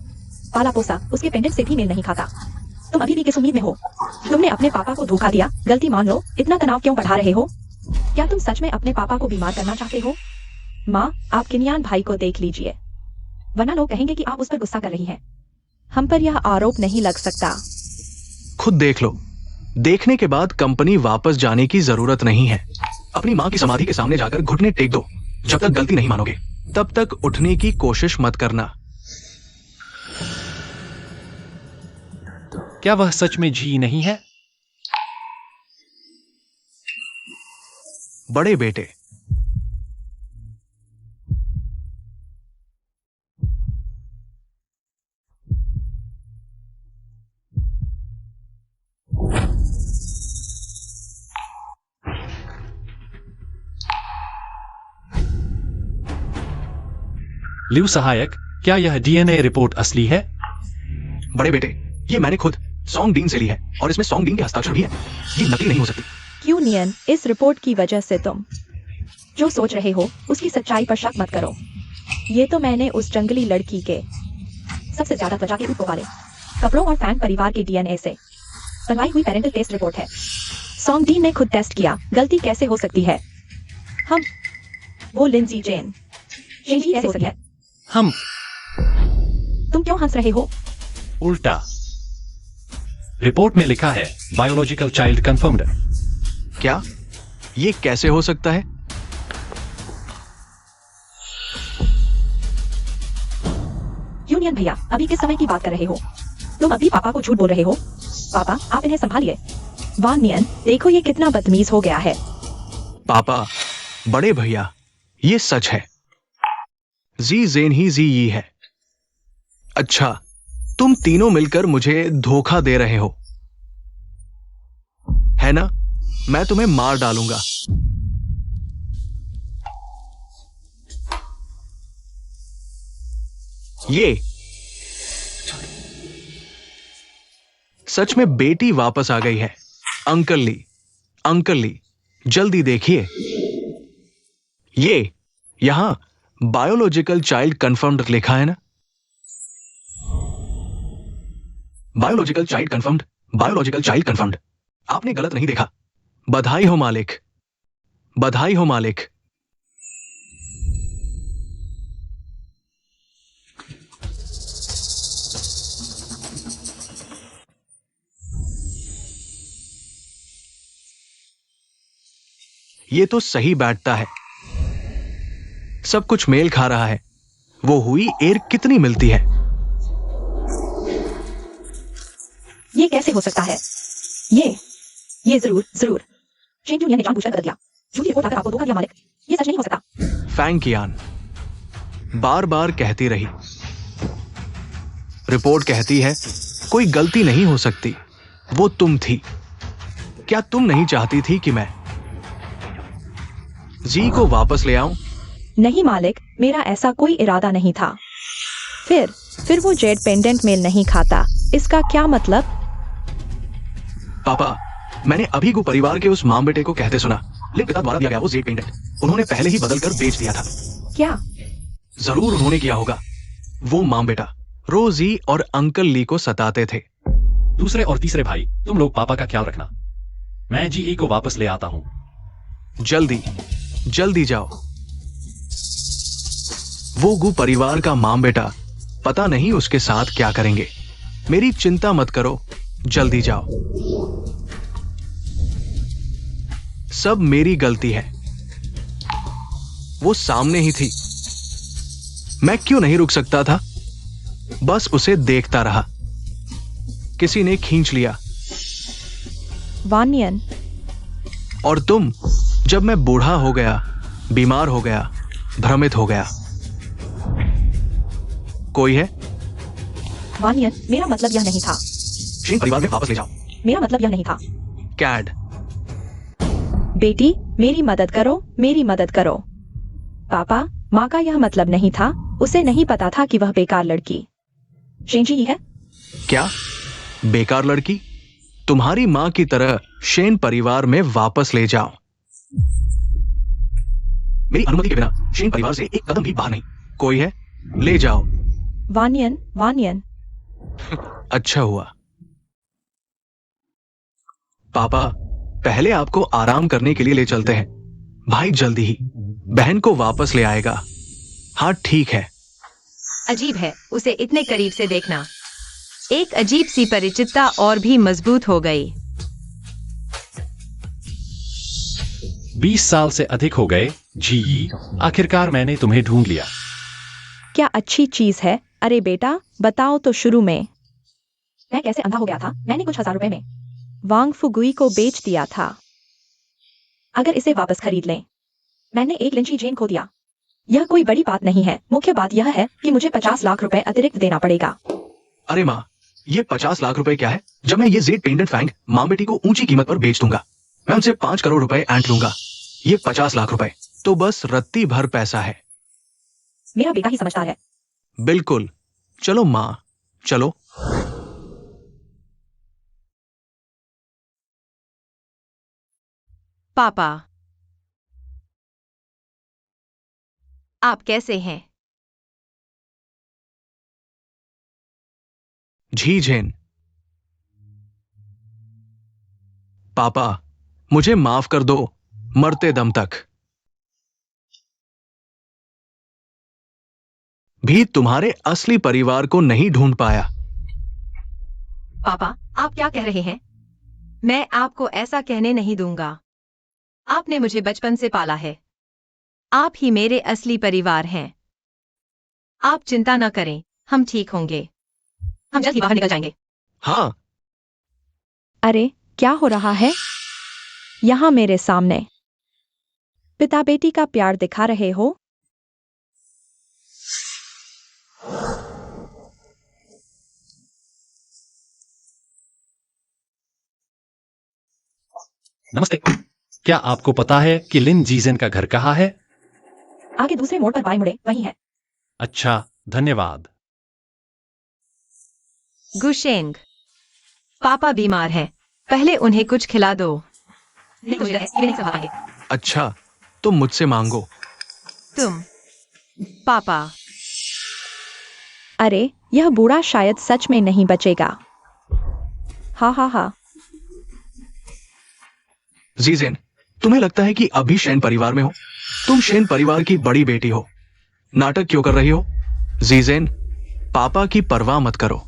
पाला पोसा, उसके पेंडेंट से भी मेल नहीं खाता। तुम अभी भी किस उम्मीद में हो? तुमने अपने पापा को धोखा दिया, गलती मान लो। इतना तनाव क्यों बढ़ा रहे हो? क्या तुम सच में अपने पापा को बीमार करना चाहते हो? माँ, आप किनियान भाई को देख लीजिए, वरना लोग कहेंगे कि आप उस पर गुस्सा कर रही हैं। हम पर यह आरोप नहीं लग सकता। खुद देख लो। देखने के बाद कंपनी वापस जाने की जरूरत नहीं है। अपनी माँ की समाधि के सामने जाकर घुटने टेक दो। जब तक गलती नहीं मानोगे तब तक उठने की कोशिश मत करना। क्या वह सच में जी नहीं है? बड़े बेटे, लिव सहायक, क्या यह डीएनए रिपोर्ट असली है? बड़े बेटे, ये मैंने खुद सॉन्ग डीन से ली है और इसमें सॉन्ग डीन के हस्ताक्षर भी है। ये नकली नहीं हो सकती। क्यों नियन, इस रिपोर्ट की वजह से तुम जो सोच रहे हो उसकी सच्चाई पर शक मत करो। ये तो मैंने उस जंगली लड़की के सबसे ज्यादा त्वचा के ऊपर वाले कपड़ों और फैन परिवार के डीएनए से बनवाई हुई पेरेंटल टेस्ट रिपोर्ट है। सॉन्ग डीन ने खुद टेस्ट किया। गलती कैसे हो सकती है? हम वो लिंजी जेन शेंजी कैसे हो सकती है? हम तुम क्यों हंस रहे हो? उल्टा। रिपोर्ट में लिखा है बायोलॉजिकल चाइल्ड कंफर्म्ड। क्या ये कैसे हो सकता है? यूनियन भैया, अभी किस समय की बात कर रहे हो? तुम अभी पापा को झूठ बोल रहे हो। पापा, आप इन्हें संभालिए। वाह नियन, देखो ये कितना बदतमीज हो गया है। पापा, बड़े भैया, ये सच है। जी जेन ही जी यी है। अच्छा, तुम तीनों मिलकर मुझे धोखा दे रहे हो, है ना? मैं तुम्हें मार डालूंगा। ये सच में बेटी वापस आ गई है। अंकल ली, अंकल ली, जल्दी देखिए। ये यहां बायोलॉजिकल चाइल्ड कंफर्म्ड लिखा है ना? Biological child confirmed, biological child confirmed. आपने गलत नहीं देखा। बधाई हो मालिक, बधाई हो मालिक। ये तो सही बैठता है। सब कुछ मेल खा रहा है। वो हुई एर कितनी मिलती है? ये कैसे हो सकता है? ये जरूर जरूर शेन जूनियर ने जानबूझकर गलत किया। झूठी रिपोर्ट लाकर आपको धोखा दिया मालिक। ये सच नहीं हो सकता। फैंग यान बार बार कहती रही। रिपोर्ट कहती है कोई गलती नहीं हो सकती। वो तुम थी। क्या तुम नहीं चाहती थी कि मैं जी को वापस ले आऊं? नहीं मालिक, मेरा ऐसा कोई इरादा नहीं था। फिर वो जेड पेंडेंट मेल नहीं खाता। इसका क्या मतलब? पापा, मैंने अभी को परिवार के उस मां बेटे को कहते सुना। लेकिन पिता द्वारा दिया गया वो जेड पेंडेंट उन्होंने पहले ही बदल कर बेच दिया था। क्या? जरूर उन्होंने किया होगा। वो मां बेटा रोजी और अंकल ली को सताते थे। दूसरे और तीसरे भाई, तुम लोग पापा का ख्याल रखना। मैं जीई को वापस ले आता हूं। जल्दी जल्दी जाओ। वो गु परिवार का मां बेटा पता नहीं उसके साथ क्या करेंगे। मेरी चिंता मत करो, जल्दी जाओ। सब मेरी गलती है। वो सामने ही थी। मैं क्यों नहीं रुक सकता था? बस उसे देखता रहा। किसी ने खींच लिया। वानियन, और तुम, जब मैं बूढ़ा हो गया, बीमार हो गया, भ्रमित हो गया। कोई है? वानियन, मेरा मतलब यह नहीं था। शेन परिवार में वापस ले जाओ। मेरा मतलब यह नहीं था। कैड, बेटी, मेरी मदद करो, मेरी मदद करो। पापा, माँ का यह मतलब नहीं था। उसे नहीं पता था कि वह बेकार लड़की शेंजी ही है। क्या बेकार लड़की? तुम्हारी मां की तरह शेन परिवार में वापस ले जाओ। मेरी अनुमति के बिना शेन परिवार से एक कदम भी बाहर नहीं। कोई है? ले जाओ। वानियन, वानियन, अच्छा हुआ। पापा, पहले आपको आराम करने के लिए ले चलते हैं। भाई जल्दी ही बहन को वापस ले आएगा। हाँ ठीक है। अजीब है उसे इतने करीब से देखना। एक अजीब सी परिचितता और भी मजबूत हो गई। 20 साल से अधिक हो गए जी, आखिरकार मैंने तुम्हें ढूंढ लिया। क्या अच्छी चीज है। अरे बेटा बताओ तो शुरू में मैं कैसे अंधा हो गया था। मैंने कुछ हजार रुपए में वांग फुगुई को बेच दिया था। अगर इसे वापस खरीद लें। मैंने एक लिंची जेन खो दिया। यह कोई बड़ी बात नहीं है। मुख्य बात यह है कि मुझे 50 लाख रुपए अतिरिक्त देना पड़ेगा। अरे माँ, ये 50 लाख रुपए क्या है? जब मैं ये जेड पेंडेंट फैंग माँ बेटी को ऊंची कीमत पर बेच दूंगा, मैं उनसे 5 करोड़ रुपए ऐंठ लूंगा। ये 50 लाख रुपए तो बस रत्ती भर पैसा है। मेरा बेटा ही समझदार है। बिल्कुल। चलो माँ, चलो। पापा, आप कैसे हैं? झी झेन। पापा, मुझे माफ कर दो, मरते दम तक भी तुम्हारे असली परिवार को नहीं ढूंढ पाया। पापा, आप क्या कह रहे हैं? मैं आपको ऐसा कहने नहीं दूंगा। आपने मुझे बचपन से पाला है। आप ही मेरे असली परिवार हैं। आप चिंता न करें, हम ठीक होंगे। हम जल्द ही बाहर निकल जाएंगे। हाँ, अरे क्या हो रहा है यहाँ मेरे सामने? पिता बेटी का प्यार दिखा रहे हो? नमस्ते। क्या आपको पता है कि लिन जीजेन का घर कहाँ है? आगे दूसरे मोड़ पर बाएं मुड़े, वही है। अच्छा, धन्यवाद। गुशेंग, पापा बीमार हैं। पहले उन्हें कुछ खिला दो। नहीं तो मुझे ये नहीं संभाल पाएंगे। अच्छा, तुम मुझसे मांगो। तुम, पापा। अरे यह बूढ़ा शायद सच में नहीं बचेगा। हा हा हा। जीजेन, तुम्हें लगता है कि अभी शेन परिवार में हो? तुम शेन परिवार की बड़ी बेटी हो। नाटक क्यों कर रही हो? जीजेन, पापा की परवाह मत करो।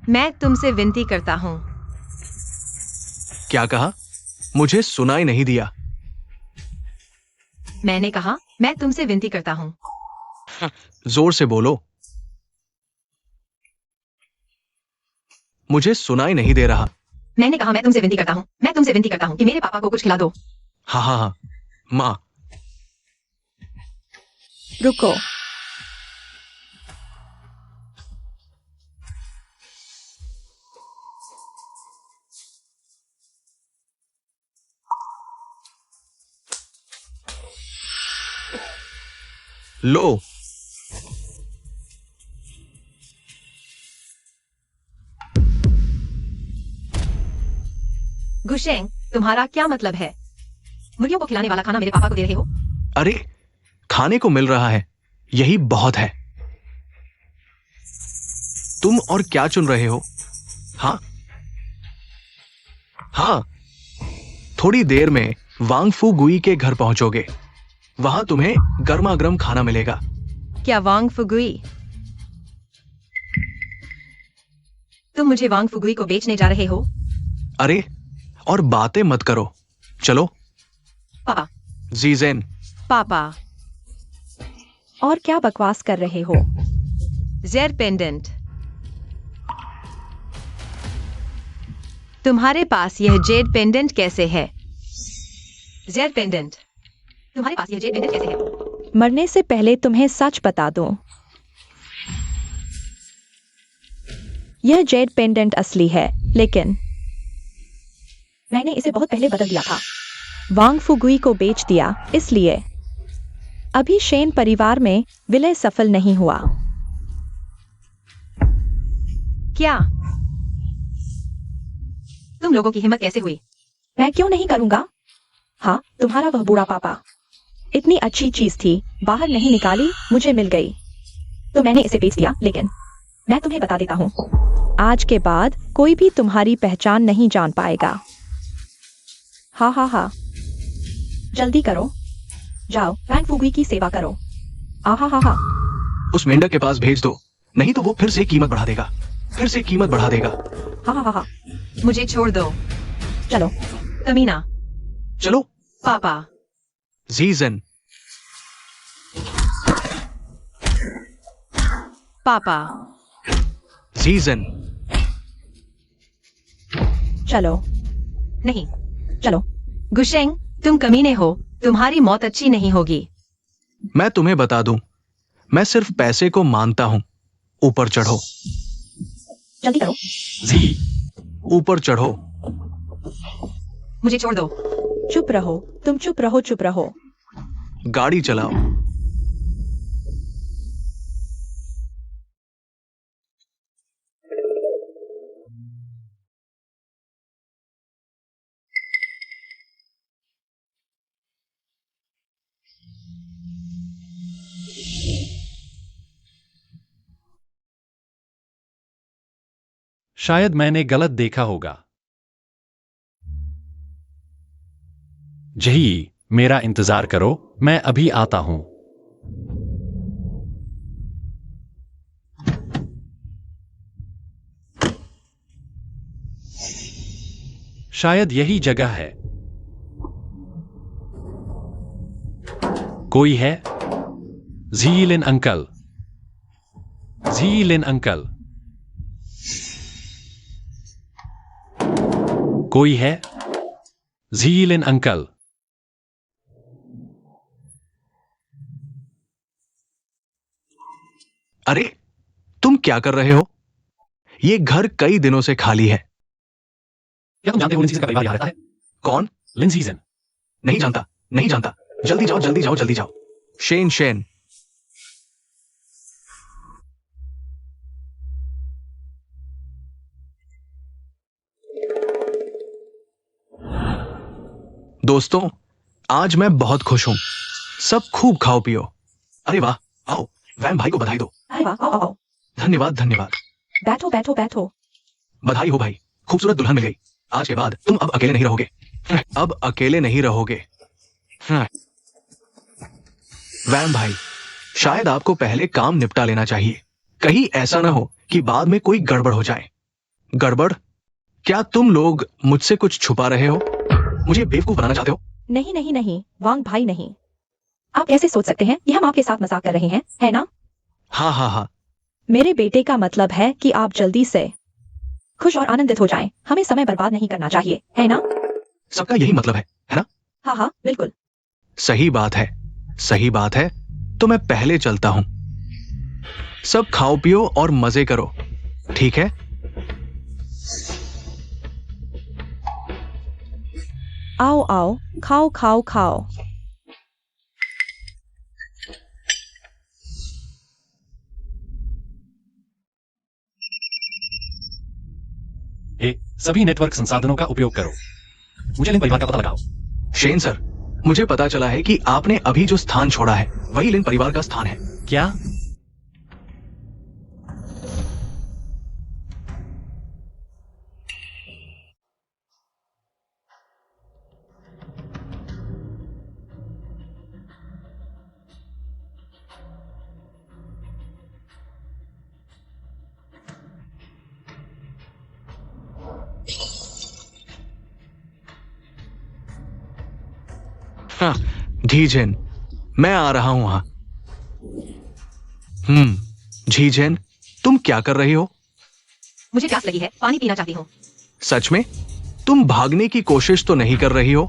मैं तुमसे विनती करता हूँ। क्या कहा? मुझे सुनाई नहीं दिया। मैंने कहा, मैं तुमसे विनती करता हूँ। जोर से बोलो। मुझे सुनाई नहीं दे रहा। मैंने कहा, मैं तुमसे विनती करता हूँ। मैं तुमसे विनती करता हूँ कि मेरे पापा को कुछ खिला दो। हाँ हाँ हाँ, माँ। रुको। लो। गुशेंग, तुम्हारा क्या मतलब है? मुर्गियों को खिलाने वाला खाना मेरे पापा को दे रहे हो? अरे, खाने को मिल रहा है, यही बहुत है। तुम और क्या चुन रहे हो? हाँ हाँ, थोड़ी देर में वांग फू गुई के घर पहुंचोगे। वहां तुम्हें गर्मा गर्म खाना मिलेगा। क्या वांग फुगुई? तुम मुझे वांग फुगुई को बेचने जा रहे हो? अरे, और बातें मत करो। चलो। पापा। जीजेन। पापा। और क्या बकवास कर रहे हो? जेर पेंडेंट। तुम्हारे पास यह जेड पेंडेंट कैसे है? जेड पेंडेंट, तुम्हारे पास यह जेड पेंडेंट कैसे है? मरने से पहले तुम्हें सच बता दूं। यह जेड पेंडेंट असली है, लेकिन मैंने इसे बहुत पहले बदल दिया था। वांग फुगुई को बेच दिया, इसलिए अभी शेन परिवार में विलय सफल नहीं हुआ। क्या? तुम लोगों की हिम्मत कैसे हुई? मैं क्यों नहीं करूंगा? हाँ, तुम्हारा वह बूढ़ा पापा। इतनी अच्छी चीज थी, बाहर नहीं निकाली, मुझे मिल गई तो मैंने इसे बेच दिया। लेकिन मैं तुम्हें बता देता हूँ, आज के बाद कोई भी तुम्हारी पहचान नहीं जान पाएगा। हाँ हाँ हाँ, जल्दी करो, जाओ वांग फुगुई की सेवा करो। आहा हा हा। उस मेंढक के पास भेज दो। नहीं तो वो फिर से कीमत बढ़ा देगा, फिर से कीमत बढ़ा देगा। हाँ। मुझे छोड़ दो चलो। कमीना। चलो। पापा। जीजन। पापा। जीजन। चलो। नहीं। चलो। गुशेंग, तुम कमीने हो, तुम्हारी मौत अच्छी नहीं होगी। मैं तुम्हें बता दूं, मैं सिर्फ पैसे को मानता हूं। ऊपर चढ़ो, जल्दी करो। जी। ऊपर चढ़ो। मुझे छोड़ दो। चुप रहो, तुम चुप रहो, चुप रहो। गाड़ी चलाओ। शायद मैंने गलत देखा होगा। जही, मेरा इंतजार करो, मैं अभी आता हूं। शायद यही जगह है। कोई है? झीलिन अंकल, झीलिन अंकल, कोई है? झीलिन अंकल। अरे, तुम क्या कर रहे हो? ये घर कई दिनों से खाली है। क्या तुम जानते हो लिन सीजन का परिवार यहाँ रहता है? कौन? लिन सीजन। नहीं जानता, नहीं जानता। जल्दी जाओ, जल्दी जाओ, जल्दी जाओ। Shane, Shane. दोस्तों, आज मैं बहुत खुश हूं। सब खूब खाओ पियो। अरे वाह, आओ, वैम भाई को बधाई दो। अरे वाह, आओ आओ। धन्यवाद, धन्यवाद। बैठो बैठो बैठो। बधाई हो भाई, खूबसूरत दुल्हन मिल गई। आज के बाद तुम अब अकेले नहीं रहोगे। अब अकेले नहीं रहोगे। वैम भाई, शायद आपको पहले काम निपटा लेना चाहिए। कहीं ऐसा ना हो कि बाद में कोई गड़बड़ हो जाए। गड़बड़? क्या तुम लोग मुझसे कुछ छुपा रहे हो? मुझे बेवकूफ बनाना चाहते हो? नहीं नहीं नहीं, वांग भाई नहीं। आप ऐसे सोच सकते हैं कि हम आपके साथ मजाक कर रहे हैं, है ना? हाँ हाँ हाँ। मेरे बेटे का मतलब है कि आप जल्दी से खुश और आनंदित हो जाएं। हमें समय बर्बाद नहीं करना चाहिए, है ना? सबका यही मतलब है ना? हाँ हाँ, बिल्कुल। सही बात है, सही बात है। तो मैं पहले चलता हूं। सब खाओ पियो और मजे करो, ठीक है? आओ आओ, खाओ खाओ खाओ। सभी नेटवर्क संसाधनों का उपयोग करो। मुझे लिन परिवार का पता लगाओ। शेन सर, मुझे पता चला है कि आपने अभी जो स्थान छोड़ा है वही लिन परिवार का स्थान है। क्या? हाँ, झीझेन, मैं आ रहा हूं वहां। झीझेन, तुम क्या कर रही हो? मुझे प्यास लगी है, पानी पीना चाहती हूँ। सच में? तुम भागने की कोशिश तो नहीं कर रही हो?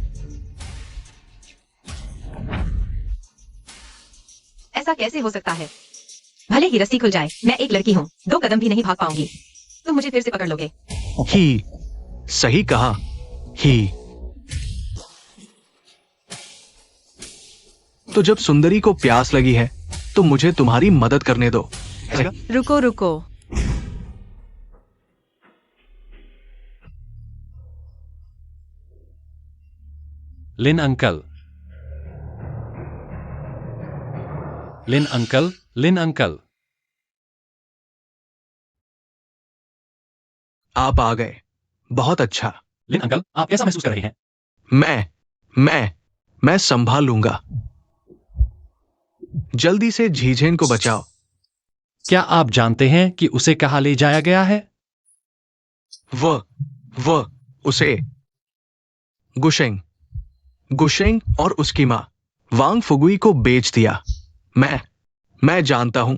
ऐसा कैसे हो सकता है? भले ही रस्सी खुल जाए, मैं एक लड़की हूँ, 2 कदम भी नहीं भाग पाऊंगी। तुम मुझे फिर से पकड़ लोगे। ही, सही कहा, ही। तो जब सुंदरी को प्यास लगी है तो मुझे तुम्हारी मदद करने दो। रुको रुको। लिन अंकल, लिन अंकल, लिन अंकल। आप आ गए, बहुत अच्छा। लिन अंकल, आप कैसा महसूस कर रहे हैं? मैं संभाल लूंगा। जल्दी से झीझेन को बचाओ। क्या आप जानते हैं कि उसे कहाँ ले जाया गया है? वो उसे गुशेंग गुशेंग और उसकी मां वांग फुगुई को बेच दिया। मैं जानता हूं।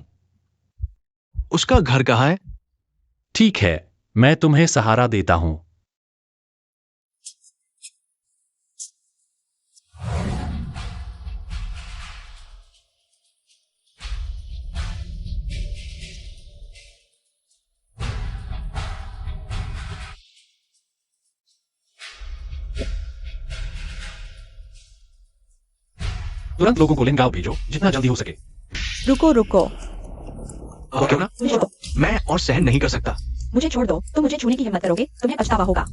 उसका घर कहाँ है? ठीक है, मैं तुम्हें सहारा देता हूं। तुरंत लोगों को लिनगांव भेजो, जितना जल्दी हो सके। रुको रुको, क्यों ना? मुझे छोड़ दो, मैं और सहन नहीं कर सकता। मुझे छोड़ दो। तुम मुझे छूने की हिम्मत करोगे, तुम्हें पछतावा होगा।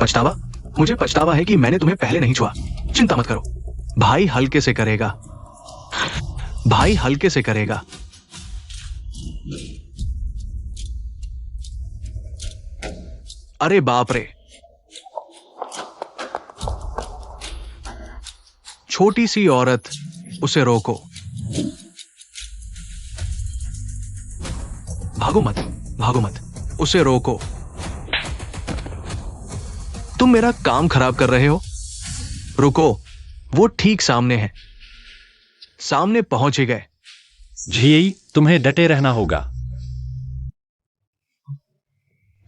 पछतावा? मुझे पछतावा है कि मैंने तुम्हें पहले नहीं छुआ। चिंता मत करो, भाई हल्के से करेगा। भाई हल्के से करेगा। अरे बाप रे, छोटी सी औरत, उसे रोको। भागो मत, उसे रोको। तुम मेरा काम खराब कर रहे हो। रुको, वो ठीक सामने है। सामने पहुंच ही गए। झियई, तुम्हें डटे रहना होगा।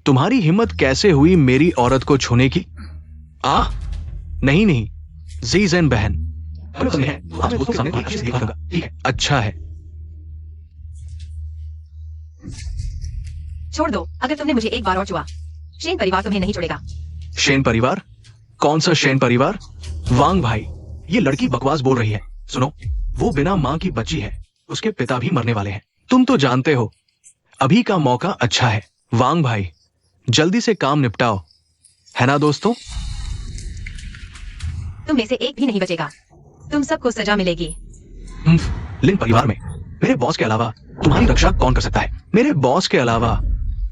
तुम्हारी हिम्मत कैसे हुई मेरी औरत को छूने की? नहीं, जीज़ेन बहन। ठीक है, अच्छा है। छोड़ दो, अगर तुमने मुझे एक बार और छुआ, शेन परिवार तुम्हें नहीं छोड़ेगा। शेन परिवार? कौन सा शेन परिवार? वांग भाई, ये लड़की बकवास बोल रही है। सुनो, वो बिना मां की बच्ची है। उसके पिता भी मरने वाले हैं। तुम तो जानते हो, अभी का मौका अच्छा है। वांग भाई, जल्दी से काम निपटाओ, है ना दोस्तों? तुम में से एक भी नहीं बचेगा। तुम सबको सजा मिलेगी। लिन परिवार में मेरे बॉस के अलावा तुम्हारी रक्षा कौन कर सकता है? मेरे बॉस के अलावा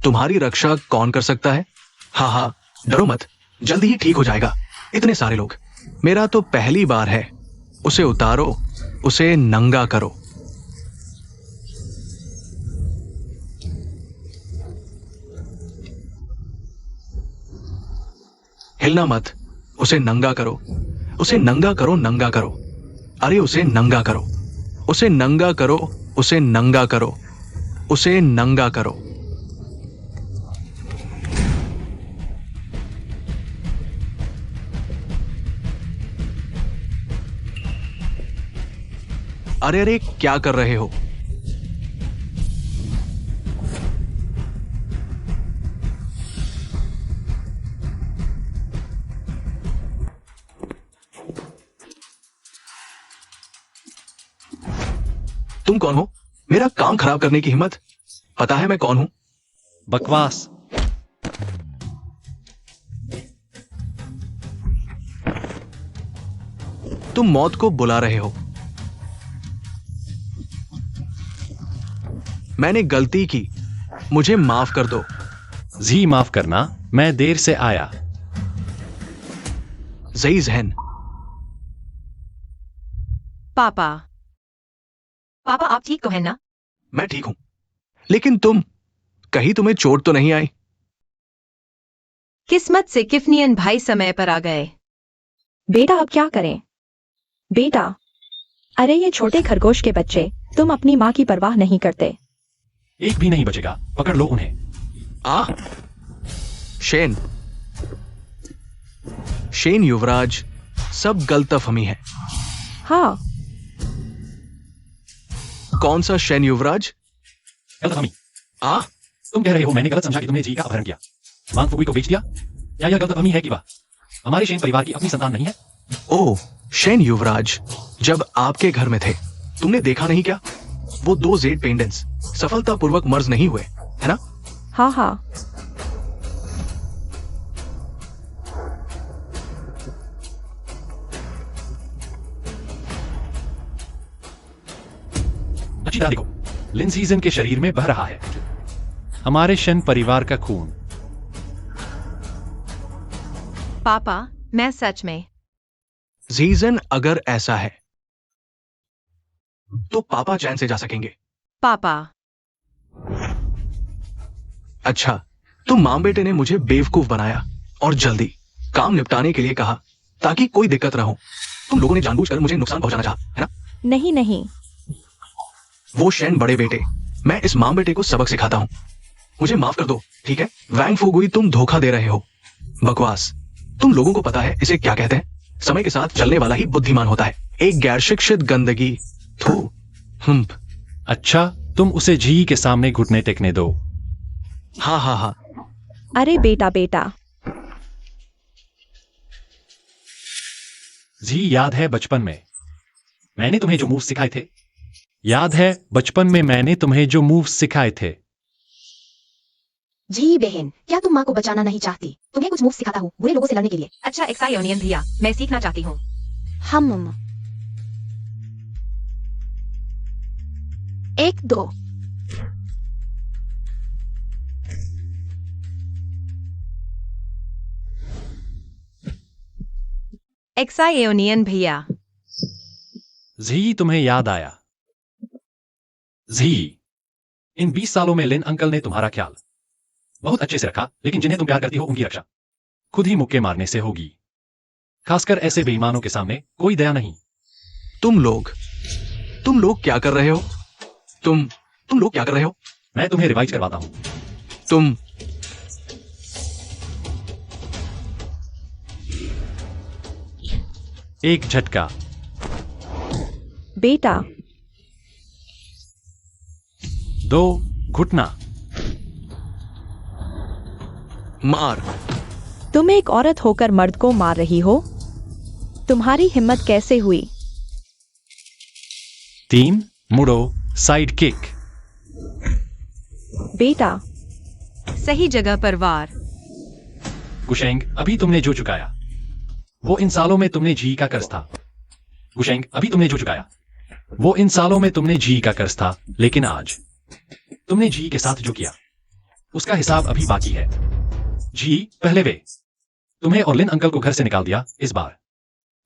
तुम्हारी रक्षा कौन कर सकता है? हाँ, डरो मत, जल्दी ही ठीक हो जाएगा। इतने सारे लोग। मेरा तो पहली बार है। उसे उतारो, उसे नंगा करो। हिलना मत, उसे नंगा करो, उसे नंगा करो, नंगा करो। अरे उसे नंगा करो, उसे नंगा करो, उसे नंगा करो, उसे नंगा करो। अरे क्या कर रहे हो? तुम कौन हो? मेरा काम खराब करने की हिम्मत? पता है मैं कौन हूं? बकवास। तुम मौत को बुला रहे हो। मैंने गलती की, मुझे माफ कर दो। जी माफ करना, मैं देर से आया। ज़ईज़हन। पापा, आप ठीक तो हैं ना? मैं ठीक हूं, लेकिन तुम, कहीं तुम्हें चोट तो नहीं आई? किस्मत से किफनियन भाई समय पर आ गए। बेटा अब क्या करें? बेटा, अरे ये छोटे खरगोश के बच्चे, तुम अपनी माँ की परवाह नहीं करते। एक भी नहीं बचेगा, पकड़ लो उन्हें। शेन युवराज, सब गलतफहमी है। हाँ, कौन सा शेन युवराज? गलतफहमी। तुम कह रहे हो मैंने गलत समझा कि तुमने जी का अपहरण किया, वांग फुगुई को बेच दिया? या यह गलतफहमी है कि वह हमारे शेन परिवार की अपनी संतान नहीं है? ओह, शेन युवराज, जब आपके घर में थे, तुमने देखा नहीं क्या? वो 2 जेड पेंडेंट्स सफलतापूर्वक मर्ज नहीं हुए, है ना? हाँ। अच्छी तरह देखो, लिन सीजन के शरीर में बह रहा है हमारे शन परिवार का खून। पापा, मैं सच में। जीजन, अगर ऐसा है तो पापा चैन से जा सकेंगे। पापा, अच्छा, तुम माम बेटे ने मुझे बेवकूफ बनाया और जल्दी काम निपटाने के लिए कहा ताकि कोई दिक्कत ना हो। तुम लोगों ने जानबूझकर मुझे नुकसान पहुंचाना चाहा, है ना? नहीं नहीं, वो शेन बड़े बेटे, मैं इस माम बेटे को सबक सिखाता हूँ। मुझे माफ कर दो, ठीक है? वैंग फुगुई, तुम धोखा दे रहे हो। बकवास। तुम लोगों को पता है इसे क्या कहते हैं? समय के साथ चलने वाला ही बुद्धिमान होता है। एक गैर शिक्षित गंदगी। थू। हम्प। अच्छा, तुम उसे जी के सामने घुटने टेकने दो। हाँ हाँ हाँ। अरे बेटा बेटा, जी, याद है बचपन में मैंने तुम्हें जो मूव सिखाए थे? याद है बचपन में मैंने तुम्हें जो मूव सिखाए थे? जी बहन, क्या तुम माँ को बचाना नहीं चाहती? तुम्हें कुछ मूव सिखाता हूँ बुरे लोगों से लड़ने के लिए। अच्छा एक्साई ओनियन भैया, मैं सीखना चाहती हूँ। हम 1 2 एक्साई ओनियन भैया, जी, तुम्हें याद आया? जी, इन 20 सालों में लिन अंकल ने तुम्हारा ख्याल बहुत अच्छे से रखा, लेकिन जिन्हें तुम प्यार करती हो उनकी रक्षा खुद ही मुक्के मारने से होगी। खासकर ऐसे बेईमानों के सामने कोई दया नहीं। तुम लोग क्या कर रहे हो? तुम लोग क्या कर रहे हो? मैं तुम्हें रिवाइज करवाता हूं। तुम एक झटका, बेटा 2 घुटना। मार। तुम एक औरत होकर मर्द को मार रही हो? तुम्हारी हिम्मत कैसे हुई? 3 मुड़ो, साइड किक। बेटा सही जगह पर वार। गुशेंग, अभी तुमने जो चुकाया वो इन सालों में तुमने जी का कर्ज था। गुशेंग, अभी तुमने जो चुकाया वो इन सालों में तुमने जी का कर्ज था, लेकिन आज तुमने जी के साथ जो किया उसका हिसाब अभी बाकी है। जी, पहले वे तुम्हें और लिन अंकल को घर से निकाल दिया। इस बार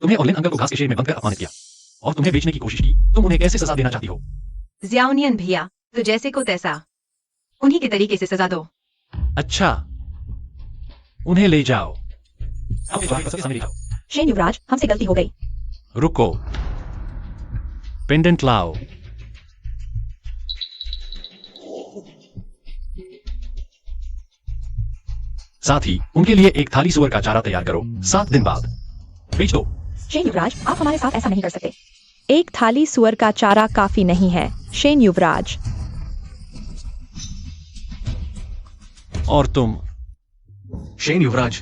तुम्हें और लिन अंकल को घास के शेड में बंद कर अपमानित किया और तुम्हें बेचने की कोशिश की। तुम उन्हें कैसे सजा देना चाहती हो? जियाओनियन भैया, तो जैसे को तैसा, उन्हीं के तरीके से सजा दो। अच्छा, उन्हें ले जाओ। अब तुम्हारी पसंद के सामने ले जाओ। शेन युवराज, हमसे गलती हो गई। रुको, पेंडेंट लाओ। साथ ही उनके लिए एक थाली सुअर का चारा तैयार करो। 7 दिन बाद बेच दो। शेन युवराज, आप हमारे साथ ऐसा नहीं कर सकते। एक थाली सुअर का चारा काफी नहीं है, शेन युवराज। और तुम? शेन युवराज,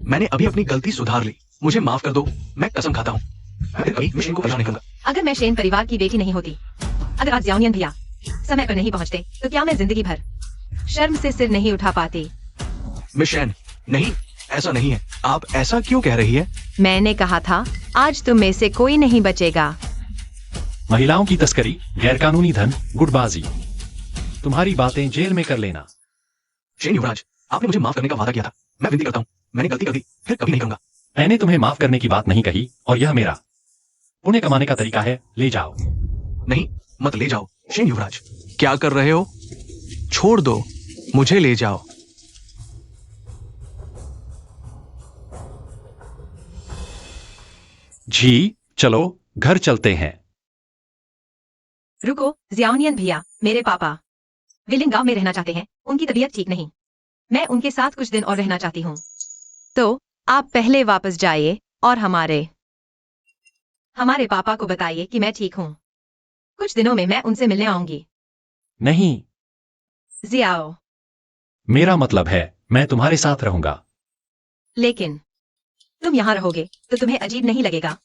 मैंने अभी अपनी गलती सुधार ली। मुझे माफ कर दो। मैं कसम खाता हूँ मैं फिर कभी मिशन को परेशान नहीं करूंगा। अगर मैं शेन परिवार की बेटी नहीं होती, अगर आज जियाओनियन भैया समय पर नहीं पहुंचते, तो क्या मैं जिंदगी भर शर्म से सिर नहीं उठा पाती? मिस शेन, नहीं, ऐसा नहीं है। आप ऐसा क्यों कह रही है? मैंने कहा था आज तुम में से कोई नहीं बचेगा। महिलाओं की तस्करी, गैरकानूनी धन, गुटबाजी, तुम्हारी बातें जेल में कर लेना। शेन युवराज, आपने मुझे माफ करने का वादा किया था। मैं विनती करता हूँ, मैंने गलती कर दी, फिर कभी नहीं करूंगा। मैंने तुम्हें माफ करने की बात नहीं कही और यह मेरा पुण्य कमाने का तरीका है। ले जाओ। नहीं, मत ले जाओ। शेन युवराज, क्या कर रहे हो? छोड़ दो, मुझे ले जाओ। जी, चलो घर चलते हैं। रुको जियाओनियन भैया, मेरे पापा विलिंग गांव में रहना चाहते हैं। उनकी तबीयत ठीक नहीं, मैं उनके साथ कुछ दिन और रहना चाहती हूँ। तो आप पहले वापस जाइए और हमारे पापा को बताइए कि मैं ठीक हूँ। कुछ दिनों में मैं उनसे मिलने आऊंगी। नहीं, जियाओ। मेरा मतलब है मैं तुम्हारे साथ रहूंगा। लेकिन तुम यहाँ रहोगे तो तुम्हें अजीब नहीं लगेगा?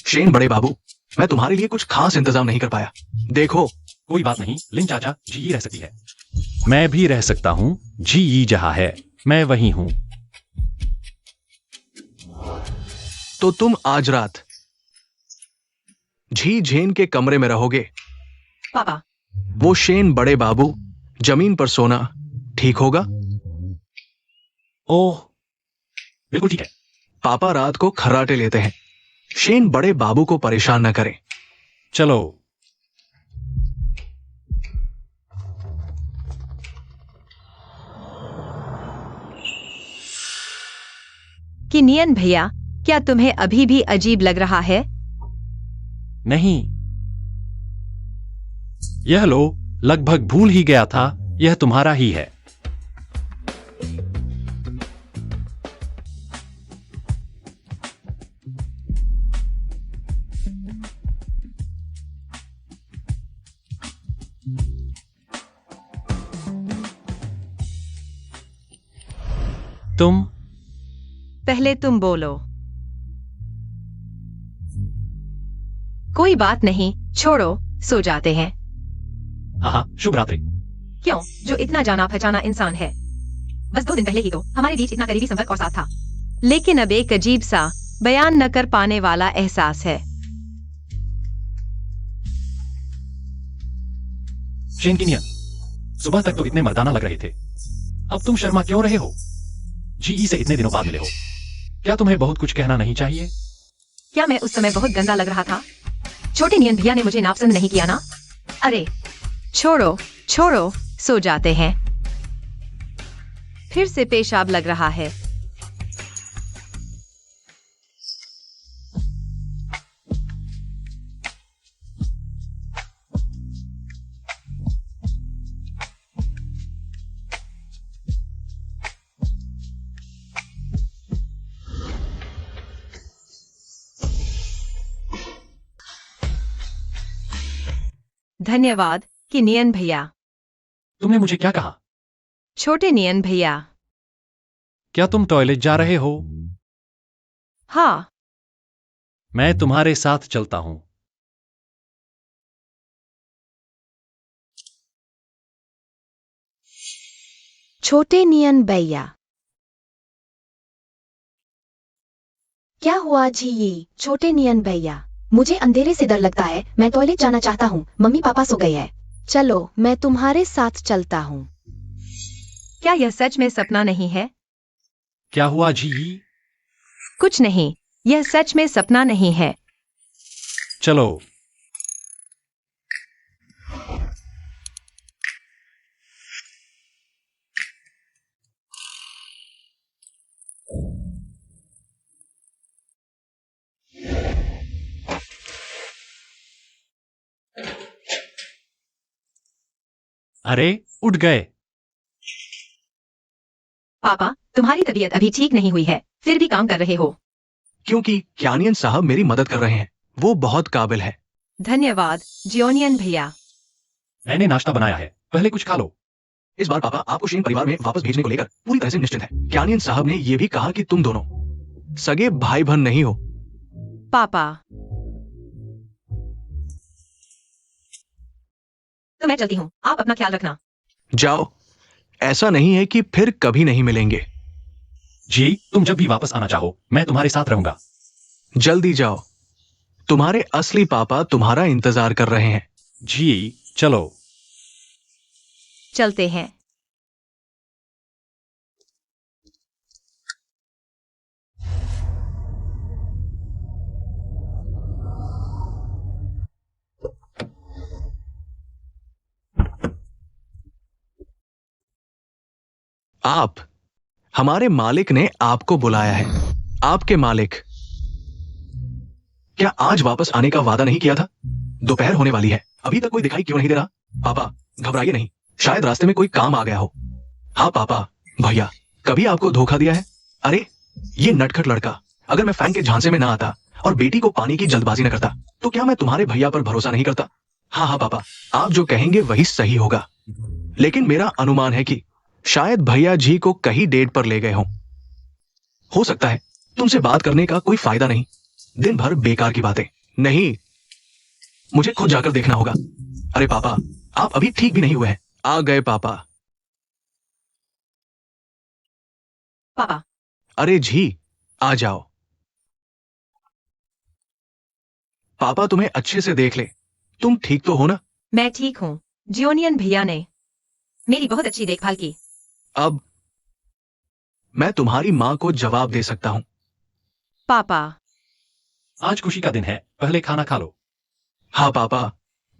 शेन बड़े बाबू, मैं तुम्हारे लिए कुछ खास इंतजाम नहीं कर पाया। देखो, कोई बात नहीं, लिन चाचा, जी रह सकती है। मैं भी रह सकता हूँ। जी जहां है मैं वहीं हूँ। तो तुम आज रात झी झेन के कमरे में रहोगे। पापा, वो शेन बड़े बाबू जमीन पर सोना ठीक होगा? ओह, बिल्कुल ठीक है। पापा रात को खर्राटे लेते हैं। शेन बड़े बाबू को परेशान न करें। चलो। किनियन भैया, क्या तुम्हें अभी भी अजीब लग रहा है? नहीं। यह लो, लगभग भूल ही गया था, यह तुम्हारा ही है। तुम पहले तुम बोलो। कोई बात नहीं, छोड़ो, सो जाते हैं। हाँ, शुभ रात्रि। क्यों? जो इतना जाना पहचाना इंसान है। बस 2 दिन पहले ही तो हमारे बीच इतना करीबी संपर्क और साथ था। लेकिन अब एक अजीब सा, बयान न कर पाने वाला एहसास है। शेन किनियन, सुबह तक तो इतने मर्दाना लग रहे थे, अब तुम शर्मा क्यों रहे हो? जीई से इतने दिनों बाद मिले हो, क्या तुम्हें बहुत कुछ कहना नहीं चाहिए? क्या मैं उस समय बहुत गंदा लग रहा था? छोटे नियन भैया ने मुझे नापसंद नहीं किया ना? अरे छोड़ो छोड़ो, सो जाते हैं। फिर से पेशाब लग रहा है। धन्यवाद किनियन भैया। तुमने मुझे क्या कहा? छोटे नियन भैया। क्या तुम टॉयलेट जा रहे हो? हाँ। मैं तुम्हारे साथ चलता हूं। छोटे नियन भैया। क्या हुआ जी? छोटे नियन भैया, मुझे अंधेरे से डर लगता है, मैं टॉयलेट जाना चाहता हूँ, मम्मी पापा सो गए हैं। चलो, मैं तुम्हारे साथ चलता हूँ। क्या यह सच में सपना नहीं है? क्या हुआ जी? कुछ नहीं, यह सच में सपना नहीं है। चलो। अरे, उठ गए। पापा, तुम्हारी तबीयत अभी ठीक नहीं हुई है, फिर भी काम कर रहे हो। क्योंकि क्यानियन साहब मेरी मदद कर रहे हैं, वो बहुत काबिल है। धन्यवाद जियोनियन भैया। मैंने नाश्ता बनाया है, पहले कुछ खा लो। इस बार पापा आपको शेन परिवार में वापस भेजने को लेकर पूरी तरह से निश्चित है। क्यानियन साहब ने ये भी कहा कि तुम दोनों सगे भाई बहन नहीं हो। पापा, तो मैं चलती हूँ, आप अपना ख्याल रखना। जाओ, ऐसा नहीं है कि फिर कभी नहीं मिलेंगे। जी, तुम जब भी वापस आना चाहो, मैं तुम्हारे साथ रहूंगा। जल्दी जाओ, तुम्हारे असली पापा तुम्हारा इंतजार कर रहे हैं। जी, चलो। चलते हैं। आप, हमारे मालिक ने आपको बुलाया है। आपके मालिक। क्या आज वापस आने का वादा नहीं किया था? दोपहर होने वाली है, अभी तक कोई दिखाई क्यों नहीं दे रहा? पापा, घबराइए नहीं, शायद रास्ते में कोई काम आ गया हो। हाँ पापा, भैया, कभी आपको धोखा दिया है? अरे, ये नटखट लड़का, अगर मैं फैन के झांसे में ना आता और बेटी को पानी की जल्दबाजी न करता, तो क्या मैं तुम्हारे भैया पर भरोसा नहीं करता? हाँ हाँ पापा, आप जो कहेंगे वही सही होगा। लेकिन मेरा अनुमान है कि शायद भैया जी को कहीं डेट पर ले गए हों। हो सकता है तुमसे बात करने का कोई फायदा नहीं, दिन भर बेकार की बातें। नहीं, मुझे खुद जाकर देखना होगा। अरे पापा, आप अभी ठीक भी नहीं हुए हैं। आ गए पापा। पापा, अरे जी, आ जाओ। पापा तुम्हें अच्छे से देख ले, तुम ठीक तो हो ना? मैं ठीक हूँ। जियोनियन भैया ने मेरी बहुत अच्छी देखभाल की। अब मैं तुम्हारी माँ को जवाब दे सकता हूँ। पापा, आज खुशी का दिन है, पहले खाना खा लो। हाँ पापा,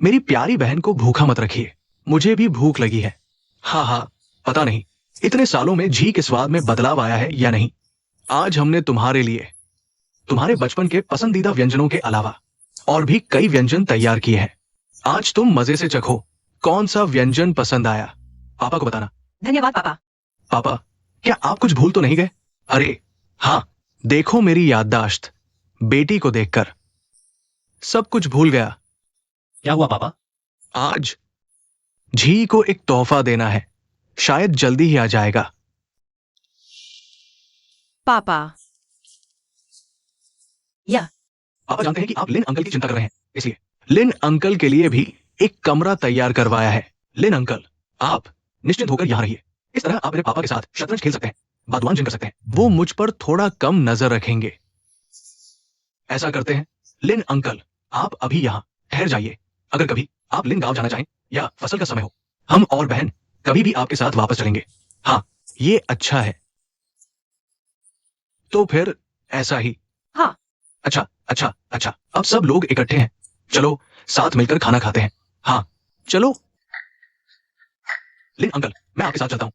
मेरी प्यारी बहन को भूखा मत रखिए, मुझे भी भूख लगी है। हाँ हाँ, पता नहीं इतने सालों में घी के स्वाद में बदलाव आया है या नहीं। आज हमने तुम्हारे लिए तुम्हारे बचपन के पसंदीदा व्यंजनों के अलावा और भी कई व्यंजन तैयार किए हैं। आज तुम मजे से चखो कौन सा व्यंजन पसंद आया। पापा को बताना। धन्यवाद पापा। पापा, क्या आप कुछ भूल तो नहीं गए? अरे हाँ, देखो मेरी याददाश्त बेटी को देखकर सब कुछ भूल गया। क्या हुआ पापा? आज झी को एक तोहफा देना है, शायद जल्दी ही आ जाएगा। पापा। पापा जानते हैं कि आप लिन अंकल की चिंता कर रहे हैं, इसलिए लिन अंकल के लिए भी एक कमरा तैयार करवाया है। लिन अंकल, आप निश्चिंत होकर यहां रहिए। इस तरह आप मेरे पापा के साथ शतरंज खेल सकते हैं, बागवान जिन कर सकते हैं। वो मुझ पर थोड़ा कम नजर रखेंगे। ऐसा करते हैं। लिन अंकल, आप अभी यहां ठहर जाइए। अगर कभी आप लिन गांव जाना चाहें या फसल का समय हो, हम और बहन कभी भी आपके साथ वापस चलेंगे। हाँ, ये अच्छा है। तो फिर ऐसा ही। हाँ। अच्छा अच्छा अच्छा, अब सब लोग इकट्ठे हैं, चलो साथ मिलकर खाना खाते हैं। हाँ चलो। लिन अंकल, मैं आपके साथ चलता हूँ।